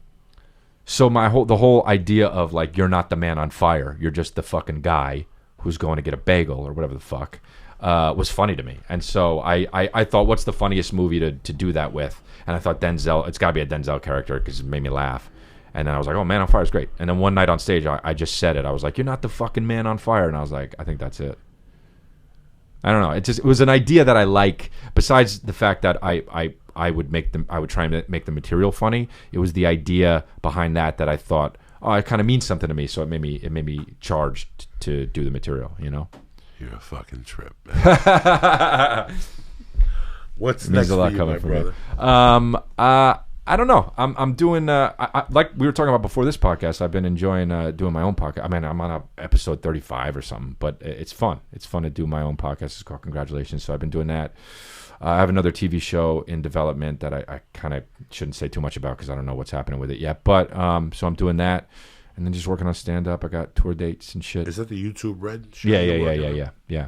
the whole idea of like, you're not the man on fire, you're just the fucking guy who's going to get a bagel or whatever the fuck, was funny to me. And so I thought, what's the funniest movie to do that with? And I thought Denzel, it's got to be a Denzel character because it made me laugh. And then I was like, oh, Man on Fire is great. And then one night on stage, I just said it. I was like, you're not the fucking man on fire. And I was like, I think that's it. I don't know. It was an idea that I like. Besides the fact that I would try and make the material funny. It was the idea behind that I thought, oh, it kind of means something to me. So it made me charged to do the material. You know. You're a fucking trip, man. What's next for you, my brother? I don't know. I'm doing like we were talking about before this podcast. I've been enjoying doing my own podcast. I mean, I'm on episode 35 or something, but it's fun. It's fun to do my own podcast. It's called Congratulations. So I've been doing that. I have another TV show in development that I kind of shouldn't say too much about because I don't know what's happening with it yet. But so I'm doing that, and then just working on stand up. I got tour dates and shit. Is that the YouTube Red show? Yeah.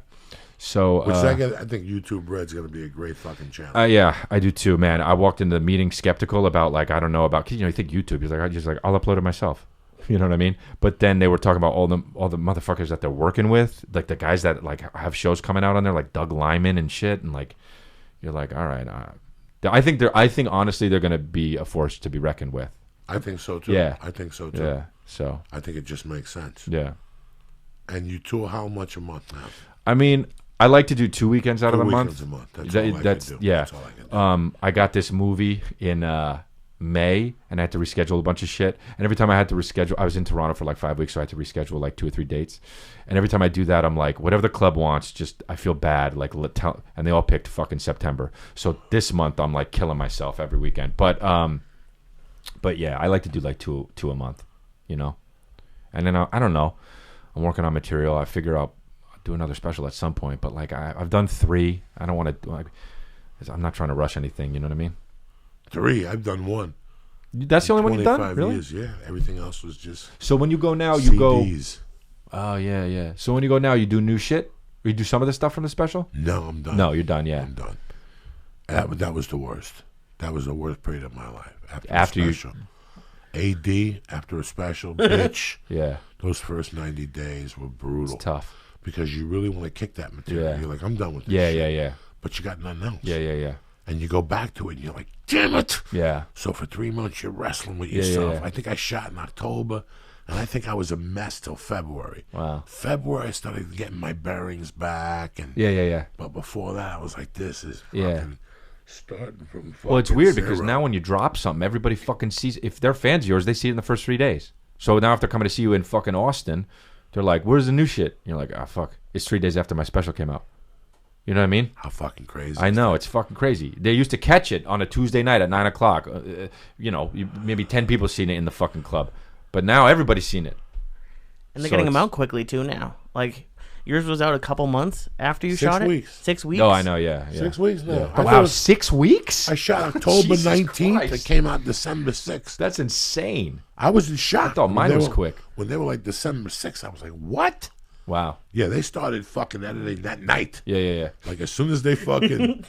So I think YouTube Red's gonna be a great fucking channel. Yeah, I do too, man. I walked into the meeting skeptical about like I don't know about, you think YouTube. He's like I'll upload it myself. You know what I mean? But then they were talking about all the motherfuckers that they're working with, like the guys that like have shows coming out on there, like Doug Liman and shit, and like you're like, all right. I think honestly they're gonna be a force to be reckoned with. I think so too. Yeah, I think so too. Yeah, so I think it just makes sense. Yeah. And you tour how much a month now? I mean, I like to do 2 weekends out of the month. 2 weekends a month. That's all I can do. Yeah. That's all I can do. I got this movie in May, and I had to reschedule a bunch of shit. And every time I had to reschedule, I was in Toronto for like 5 weeks, so I had to reschedule like 2 or 3 dates. And every time I do that, I'm like, whatever the club wants, just I feel bad. Like, and they all picked fucking September. So this month, I'm like killing myself every weekend. But yeah, I like to do like two a month, you know. And then I don't know. I'm working on material. I figure I'll do another special at some point, but like I've done 3. I don't want to. I'm not trying to rush anything. You know what I mean? 3. I've done 1. That's the only one you've done. Really? Years, yeah. Everything else was just. So when you go now, CDs. you go. Oh yeah. So when you go now, you do new shit. Or you do some of the stuff from the special. No, I'm done. No, you're done. Yeah, I'm done. That was the worst. That was the worst period of my life. After a special. AD after a special, bitch. Yeah. Those first 90 days were brutal. It's tough. Because you really want to kick that material. Yeah. You're like, I'm done with this shit. Yeah. But you got nothing else. Yeah. And you go back to it and you're like, damn it. Yeah. So for 3 months you're wrestling with yourself. Yeah. I think I shot in October, and I think I was a mess till February. Wow. February I started getting my bearings back. And Yeah. But before that I was like, this is fucking starting from fucking Well, it's weird zero. because now when you drop something, everybody fucking sees. If they're fans of yours, they see it in the first 3 days. So now if they're coming to see you in fucking Austin, they're like, where's the new shit? And you're like, ah, fuck. It's 3 days after my special came out. You know what I mean? How fucking crazy. I know. It's fucking crazy. They used to catch it on a Tuesday night at 9 o'clock. Maybe 10 people seen it in the fucking club. But now everybody's seen it. And they're getting them out quickly, too, now. Like, yours was out a couple months after you 6 shot weeks. it? 6 weeks? Oh, I know, yeah. 6 weeks now. Yeah. I Wow, thought 6 weeks? I shot October Jesus 19th. Christ. It came out December 6th. That's insane. I was in shock. I thought mine was quick. When they were like December 6th, I was like, what? Wow. Yeah, they started fucking editing that night. Yeah. Like as soon as they fucking,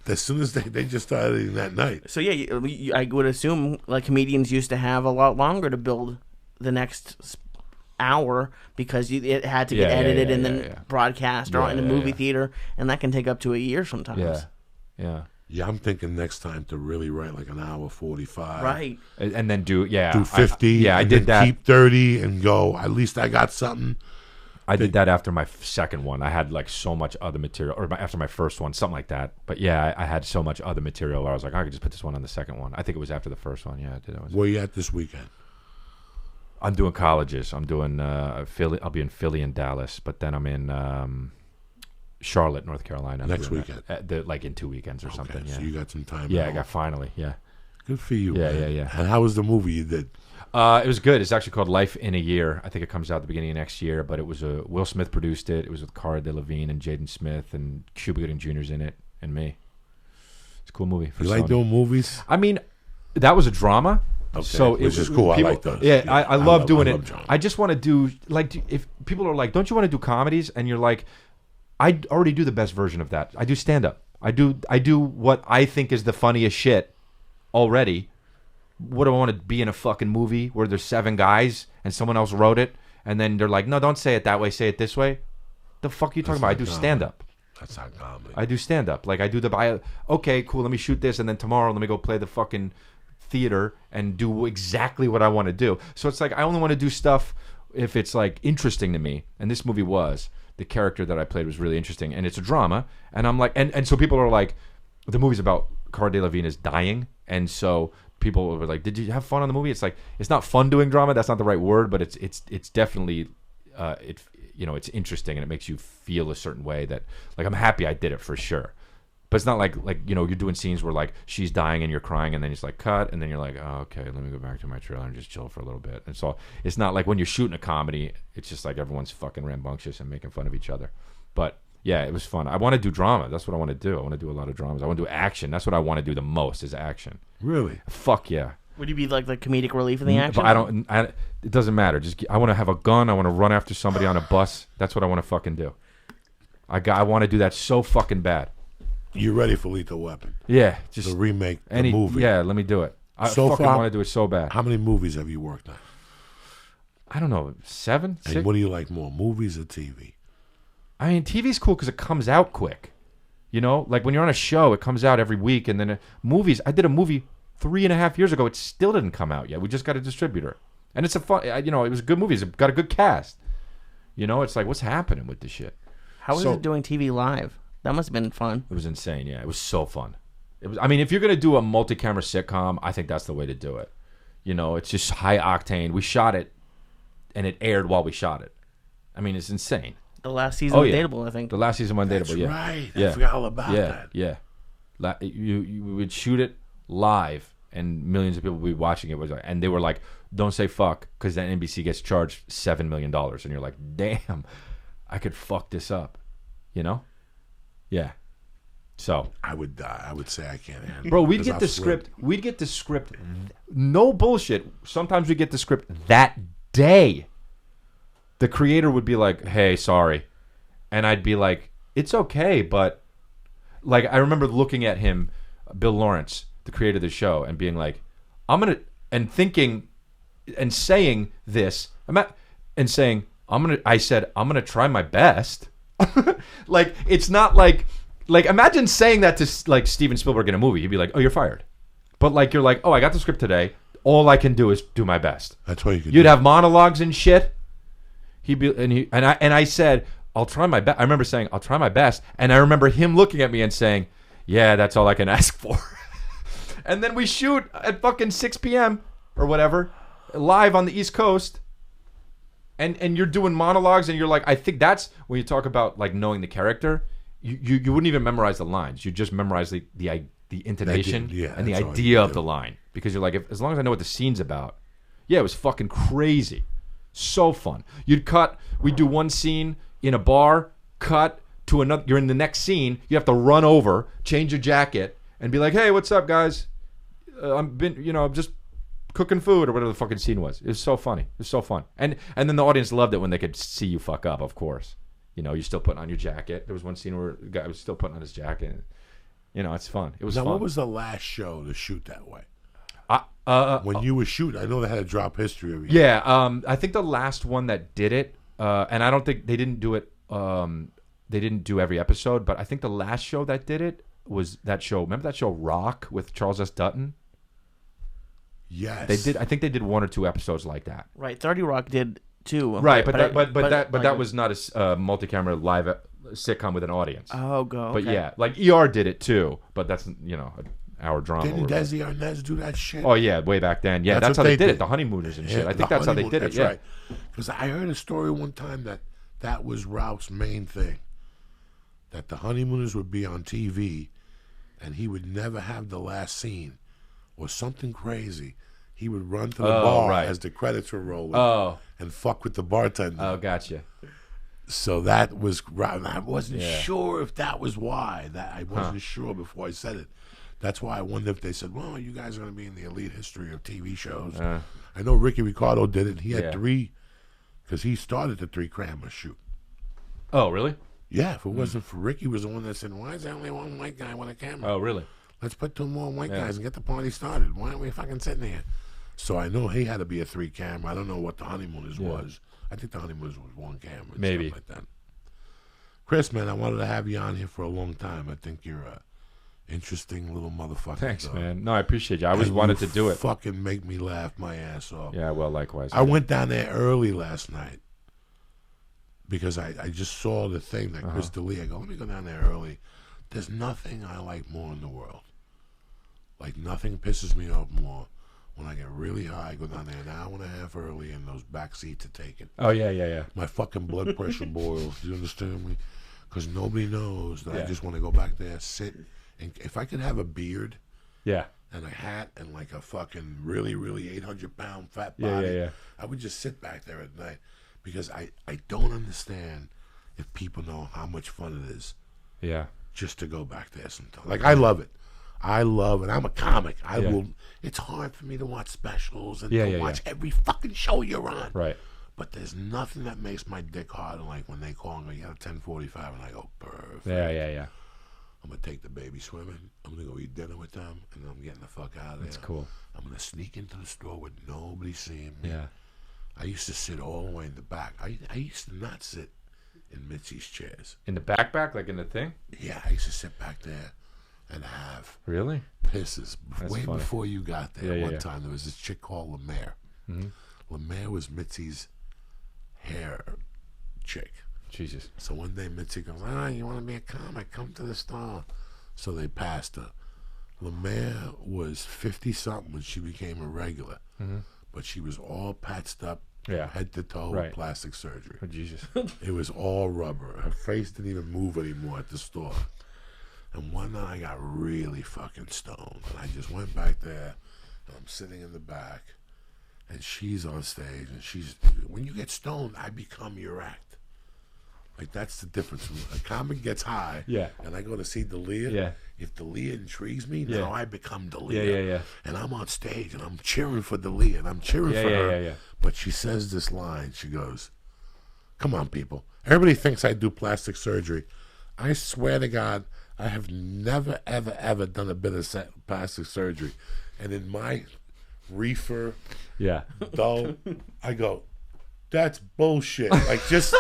they just started editing that night. So yeah, I would assume like comedians used to have a lot longer to build the next hour because it had to get edited and then broadcast or in the movie theater, and that can take up to a year sometimes. Yeah. Yeah, I'm thinking next time to really write like an hour 45. Right. And then do 50. I did that. Keep 30 and go, at least I got something. I did that after my second one. I had like so much other material, or after my first one, something like that. But yeah, I had so much other material where I was like, I could just put this one on the second one. I think it was after the first one. Yeah, I did. Where you at this weekend? I'm doing colleges. I'm doing Philly. I'll be in Philly and Dallas, but then I'm in Charlotte, North Carolina. Next weekend? Like in 2 weekends or something. Yeah. So you got some time. Yeah, I got finally. Yeah. Good for you. Yeah, man. yeah. And how was the movie you did? It was good. It's actually called Life in a Year. I think it comes out at the beginning of next year, but it was Will Smith produced it. It was with Cara Delevingne and Jaden Smith and Cuba Gooding Jr.'s in it and me. a cool movie. For You like Sony. doing movies? I mean, that was a drama. Okay, So which is cool. I like those. Yeah, I love doing it. drama. I just want to do if people are like, don't you want to do comedies? And you're like, I already do the best version of that. I do stand up. I do what I think is the funniest shit already. What do I want to be in a fucking movie where there's 7 guys and someone else wrote it, and then they're like, no, don't say it that way. Say it this way. The fuck are you talking about? I do stand up. That's not comedy. I do stand up. Like I do okay, cool. Let me shoot this, and then tomorrow let me go play the fucking theater and do exactly what I want to do. So it's like I only want to do stuff if it's like interesting to me. And this movie was. The character that I played was really interesting, and it's a drama. And I'm like, and so people are like, the movie's about Cara Delevingne's dying, and so people were like, did you have fun on the movie? It's like it's not fun doing drama. That's not the right word, but it's definitely it's interesting, and it makes you feel a certain way that like I'm happy I did it for sure. But it's not like you're doing scenes where like she's dying and you're crying and then it's like cut and then you're like, oh, okay, let me go back to my trailer and just chill for a little bit. And so it's not like when you're shooting a comedy, it's just like everyone's fucking rambunctious and making fun of each other. But yeah, it was fun. I want to do drama. That's what I want to do. I want to do a lot of dramas. I want to do action. That's what I want to do the most is action. Really? Fuck yeah. Would you be like the comedic relief in the action? But it doesn't matter. I want to have a gun. I want to run after somebody on a bus. That's what I want to fucking do. I want to do that so fucking bad. You ready for Lethal Weapon? Yeah, just the remake, the movie. Yeah, let me do it. I so fucking far, want to do it so bad. How many movies have you worked on? I don't know, 7, 6. And what do you like more, movies or TV? I mean, TV's cool because it comes out quick. You know, like when you're on a show, it comes out every week, and then movies. I did a movie 3.5 years ago. It still didn't come out yet. We just got a distributor, and it's a fun. It was a good movie. It's got a good cast. You know, it's like what's happening with this shit. How was it doing TV live? That must have been fun. It was insane. Yeah, it was so fun. It was. I mean, if you're gonna do a multi-camera sitcom, I think that's the way to do it. You know, it's just high octane. We shot it, and it aired while we shot it. I mean, it's insane. The last season of Dateable, I think. The last season of Undateable, That's yeah. right. Yeah. I forgot all about that. Yeah. You would shoot it live, and millions of people would be watching it. And they were like, don't say fuck, because then NBC gets charged $7 million. And you're like, damn, I could fuck this up. You know? Yeah. So I would die. I would say I can't handle it. Bro, we'd get the script. We'd get the script. No bullshit. Sometimes we get the script that day. The creator would be like, hey, sorry. And I'd be like, it's okay, but like I remember looking at him, Bill Lawrence, the creator of the show, and being like, thinking and saying this, I said, I'm gonna try my best. Like it's not like imagine saying that to like Steven Spielberg in a movie. He'd be like, oh, you're fired. But like you're like, oh, I got the script today. All I can do is do my best. That's what you could You'd do. have monologues and shit. I said, I'll try my best. I remember saying, I'll try my best. And I remember him looking at me and saying, yeah, that's all I can ask for. And then we shoot at fucking 6 p.m. or whatever, live on the East Coast. And you're doing monologues and you're like, I think that's when you talk about like knowing the character, you wouldn't even memorize the lines. You just memorize the intonation and the idea of the line. Because you're like, as long as I know what the scene's about. Yeah, it was fucking crazy. So fun. We'd do one scene in a bar, cut to another. You're in the next scene. You have to run over, change your jacket, and be like, "Hey, what's up, guys? I'm just cooking food or whatever the fucking scene was." It was so funny. It was so fun. And then the audience loved it when they could see you fuck up. Of course, you're still putting on your jacket. There was one scene where the guy was still putting on his jacket. It's fun. It was fun. What was the last show to shoot that way? When you were shooting, I know they had a drop history of you. Yeah, I think the last one that did it, and I don't think they didn't do it. They didn't do every episode, but I think the last show that did it was that show. Remember that show Rock with Charles S. Dutton? Yes, they did. I think they did 1 or 2 episodes like that. Right, 30 Rock did too. Right, but that was not a multi-camera live sitcom with an audience. Oh, go. But okay. yeah, like ER did it too, but that's our drama. Didn't Desi Arnaz do that shit? Oh yeah, way back then. Yeah, that's how they did it. The honeymooners and shit. I think that's how they did it. That's right. Because I heard a story one time that was Ralph's main thing. That the honeymooners would be on TV, and he would never have the last scene, or something crazy. He would run to the bar as the credits were rolling, and fuck with the bartender. Oh, gotcha. So that was. I wasn't sure if that was why. That I wasn't sure before I said it. That's why I wonder if they said, well, you guys are going to be in the elite history of TV shows. I know Ricky Ricardo did it. He had 3, because he started the 3 camera shoot. Oh, really? Yeah, if it wasn't for Ricky, was the one that said, why is there only one white guy with a camera? Oh, really? Let's put 2 more white guys and get the party started. Why aren't we fucking sitting here? So I know he had to be a 3 camera. I don't know what the Honeymooners was. I think the Honeymooners was 1 camera. And Maybe. stuff like that. Chris, man, I wanted to have you on here for a long time. I think you're a interesting little motherfucker. Thanks, man. No, I appreciate you. I always wanted to do it. Fucking make me laugh my ass off. Yeah, well, likewise. I went down there early last night because I just saw the thing that Chris D'Elia. I go, let me go down there early. There's nothing I like more in the world. Like, nothing pisses me off more. When I get really high, I go down there an hour and a half early and those back seats are taken. Oh, yeah. My fucking blood pressure boils. Do you understand me? Because nobody knows that I just want to go back there, sit, and if I could have a beard and a hat and like a fucking really, really 800-pound fat body, I would just sit back there at night because I don't understand if people know how much fun it is just to go back there sometimes. Like, I love it. And I'm a comic. It's hard for me to watch specials and to watch every fucking show you're on. Right. But there's nothing that makes my dick hard like when they call and go, you got a 10:45, and I go, perfect. Yeah. I'm going to take the baby swimming. I'm going to go eat dinner with them, and then I'm getting the fuck out of there. That's cool. I'm going to sneak into the store with nobody seeing me. Yeah. I used to sit all the way in the back. I used to not sit in Mitzi's chairs. In the back, like in the thing? Yeah, I used to sit back there and have really pisses. That's way funny. Before you got there. Yeah, One time there was this chick called Lemaire. Lemaire was Mitzi's hair chick. Jesus. So one day Mitzi goes, you want to be a comic? Come to the store. So they passed her. Lemaire was 50-something when she became a regular. But she was all patched up, head to toe, with plastic surgery. Oh, Jesus. It was all rubber. Her face didn't even move anymore at the store. And one night I got really fucking stoned. And I just went back there, and I'm sitting in the back, and she's on stage, and when you get stoned, I become your act. Like, that's the difference. When a comic gets high, and I go to see D'Elia, if D'Elia intrigues me, now I become D'Elia. And I'm on stage, and I'm cheering for D'Elia, and I'm cheering for her. But she says this line. She goes, come on, people. Everybody thinks I do plastic surgery. I swear to God, I have never, ever, ever done a bit of plastic surgery. And in my reefer, dull, I go, that's bullshit. Like, just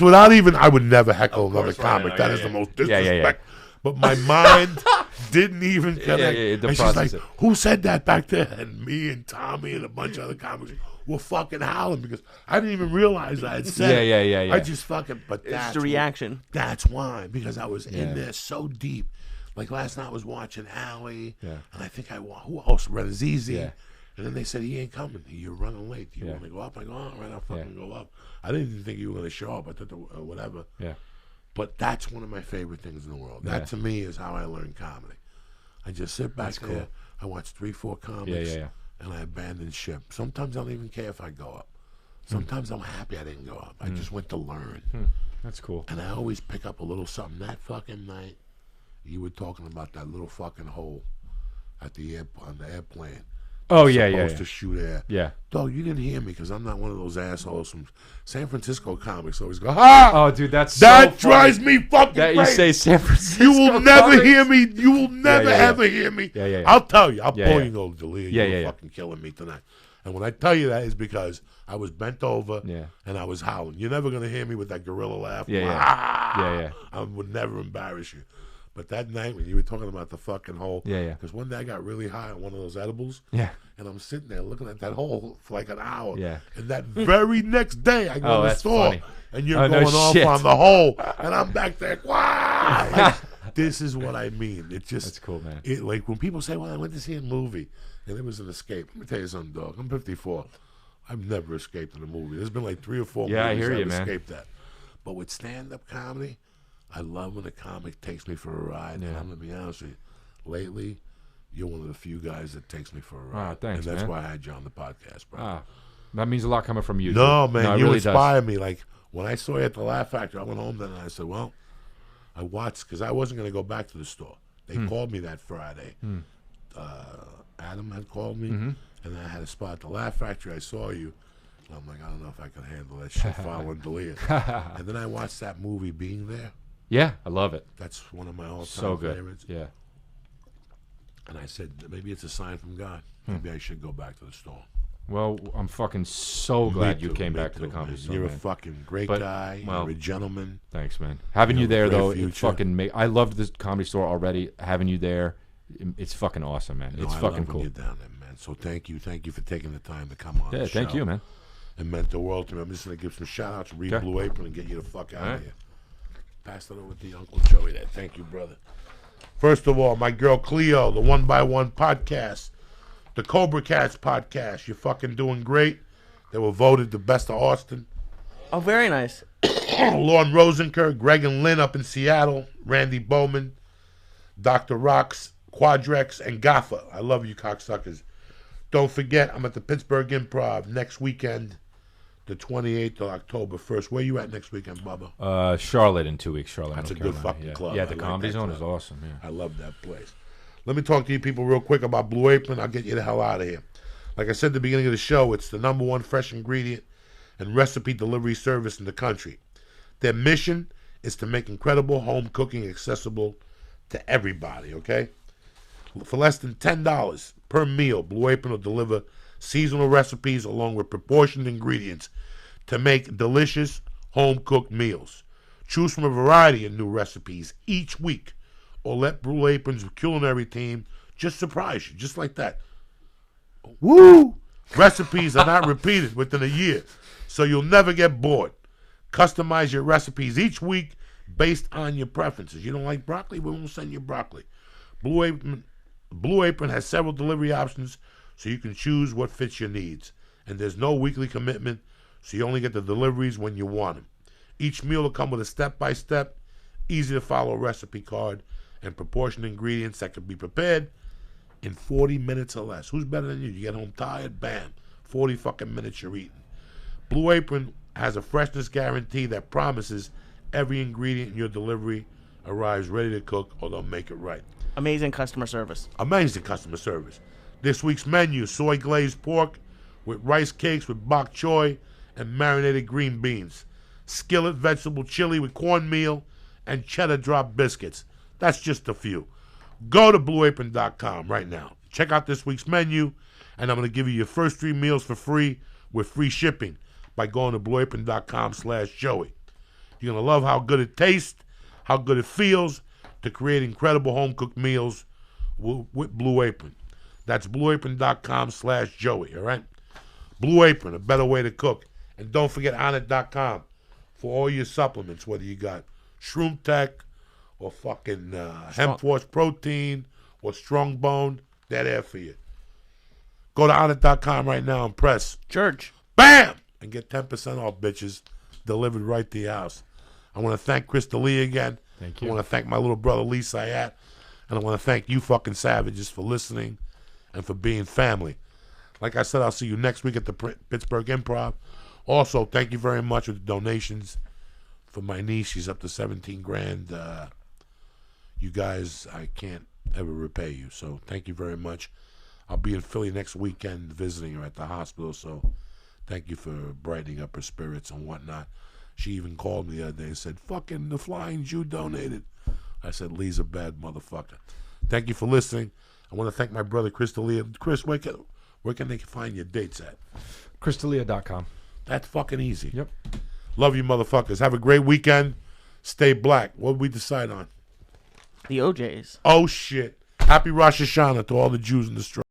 without even, I would never heckle another comic. That is the most disrespect. But my mind didn't even connect. And she's like, who said that back there? And me and Tommy and a bunch of other comics were fucking howling because I didn't even realize I had said it. I just fucking, but that's it's the reaction. That's why, because I was in there so deep. Like last night I was watching Allie, and I think who else? Renazizi. And then they said, he ain't coming. You're running late. Do you want to go up? I go, all right, I'll fucking go up. I didn't even think you were going to show up. I thought, whatever. Yeah. But that's one of my favorite things in the world. That, to me, is how I learn comedy. I just sit back there. I watch 3-4 comics, and I abandon ship. Sometimes I don't even care if I go up. Sometimes I'm happy I didn't go up. I just went to learn. That's cool. And I always pick up a little something. That fucking night, you were talking about that little fucking hole at the on the airplane. Oh, supposed to shoot air. Yeah. Dog, you didn't hear me because I'm not one of those assholes from San Francisco comics always go, ha! Oh, dude, that drives me fucking crazy. You say San Francisco You will never comics? hear me. You will never, ever hear me. I'll tell you. I'll pull you over, D'Elia. You're fucking killing me tonight. And when I tell you that is because I was bent over and I was howling. You're never going to hear me with that gorilla laugh. I would never embarrass you. But that night when you were talking about the fucking hole, because one day I got really high on one of those edibles, and I'm sitting there looking at that hole for like an hour, and that very next day I go to the store, and you're going off on the hole, and I'm back there, wow! Like, this is what I mean. It's just, that's cool, man. Like when people say, well, I went to see a movie, and it was an escape. Let me tell you something, dog. I'm 54. I've never escaped in a movie. There's been like 3 or 4 movies I hear you, I've man. escaped that. But with stand-up comedy, I love when a comic takes me for a ride. And I'm going to be honest with you. Lately, you're one of the few guys that takes me for a ride. Thanks, and that's man. why I had you on the podcast, bro. That means a lot coming from you. No, dude. man, No, it you really inspire does. me. Like, when I saw you at the Laugh Factory, I went home then and I said, well, I watched, because I wasn't going to go back to the store. They called me that Friday. Adam had called me, and I had a spot at the Laugh Factory. I saw you. And I'm like, I don't know if I can handle that shit following D'Elia. And then I watched that movie, Being There. Yeah, I love it. That's one of my all-time So good. favorites. Yeah. And I said, maybe it's a sign from God. Maybe I should go back to the store. Well, I'm fucking so glad you Me came too, back to the man. comedy store. You're man. a fucking great But, guy. well, You're a gentleman. Thanks, man. Having You you have a there great though, it future. fucking I loved this comedy store already. Having you there, it's fucking awesome, man. No, It's I fucking love when cool. you're down there, man. So thank you for taking the time to come on. Yeah, the thank show. you, man. It meant the world to me. I'm just gonna give some shout outs, read Okay. Blue Apron, and get you the fuck out All of right. here. Pass it over to Uncle Joey there. Thank you, brother. First of all, my girl Cleo, the One by One podcast, the Cobra Cats podcast. You're fucking doing great. They were voted the best of Austin. Oh, very nice. Lauren Rosenker, Greg and Lynn up in Seattle, Randy Bowman, Dr. Rocks, Quadrex, and Gaffa. I love you, cocksuckers. Don't forget, I'm at the Pittsburgh Improv next weekend, the 28th of October 1st. Where you at next weekend, Bubba? Charlotte in 2 weeks. Charlotte. That's North a good Carolina. fucking yeah. club. Yeah, I the like Comedy that Zone club. is awesome. Yeah. I love that place. Let me talk to you people real quick about Blue Apron. I'll get you the hell out of here. Like I said at the beginning of the show, it's the #1 fresh ingredient and recipe delivery service in the country. Their mission is to make incredible home cooking accessible to everybody, okay? For less than $10 per meal, Blue Apron will deliver seasonal recipes along with proportioned ingredients to make delicious home-cooked meals. Choose from a variety of new recipes each week, or let Blue Apron's culinary team just surprise you, just like that. Woo! Recipes are not repeated within a year, so you'll never get bored. Customize your recipes each week based on your preferences. You don't like broccoli? We won't send you broccoli. Blue Apron has several delivery options, so you can choose what fits your needs. And there's no weekly commitment, so you only get the deliveries when you want them. Each meal will come with a step-by-step, easy-to-follow recipe card and proportioned ingredients that can be prepared in 40 minutes or less. Who's better than you? You get home tired, bam, 40 fucking minutes you're eating. Blue Apron has a freshness guarantee that promises every ingredient in your delivery arrives ready to cook, or they'll make it right. Amazing customer service. Amazing customer service. This week's menu, soy glazed pork with rice cakes with bok choy and marinated green beans. Skillet vegetable chili with cornmeal and cheddar drop biscuits. That's just a few. Go to blueapron.com right now. Check out this week's menu, and I'm going to give you your first 3 meals for free with free shipping by going to blueapron.com/Joey. You're going to love how good it tastes, how good it feels to create incredible home-cooked meals with Blue Apron. That's blueapron.com/Joey, all right? Blue Apron, a better way to cook. And don't forget Onnit.com for all your supplements, whether you got Shroom Tech or fucking Hemp Force Protein or Strong Bone, they're there for you. Go to Onnit.com right now and press Church. BAM! And get 10% off, bitches, delivered right to your house. I want to thank Chris D'Elia again. Thank you. I want to thank my little brother Lee Syatt. And I want to thank you fucking savages for listening and for being family. Like I said, I'll see you next week at the Pittsburgh Improv. Also, thank you very much for the donations for my niece. She's up to 17 grand. You guys, I can't ever repay you. So thank you very much. I'll be in Philly next weekend visiting her at the hospital. So thank you for brightening up her spirits and whatnot. She even called me the other day and said, fucking the Flying Jew donated. I said, Lee's a bad motherfucker. Thank you for listening. I want to thank my brother, Chris D'Elia. Chris, where can they find your dates at? ChrisDelia.com. That's fucking easy. Yep. Love you, motherfuckers. Have a great weekend. Stay black. What did we decide on? The OJs. Oh, shit. Happy Rosh Hashanah to all the Jews in the street.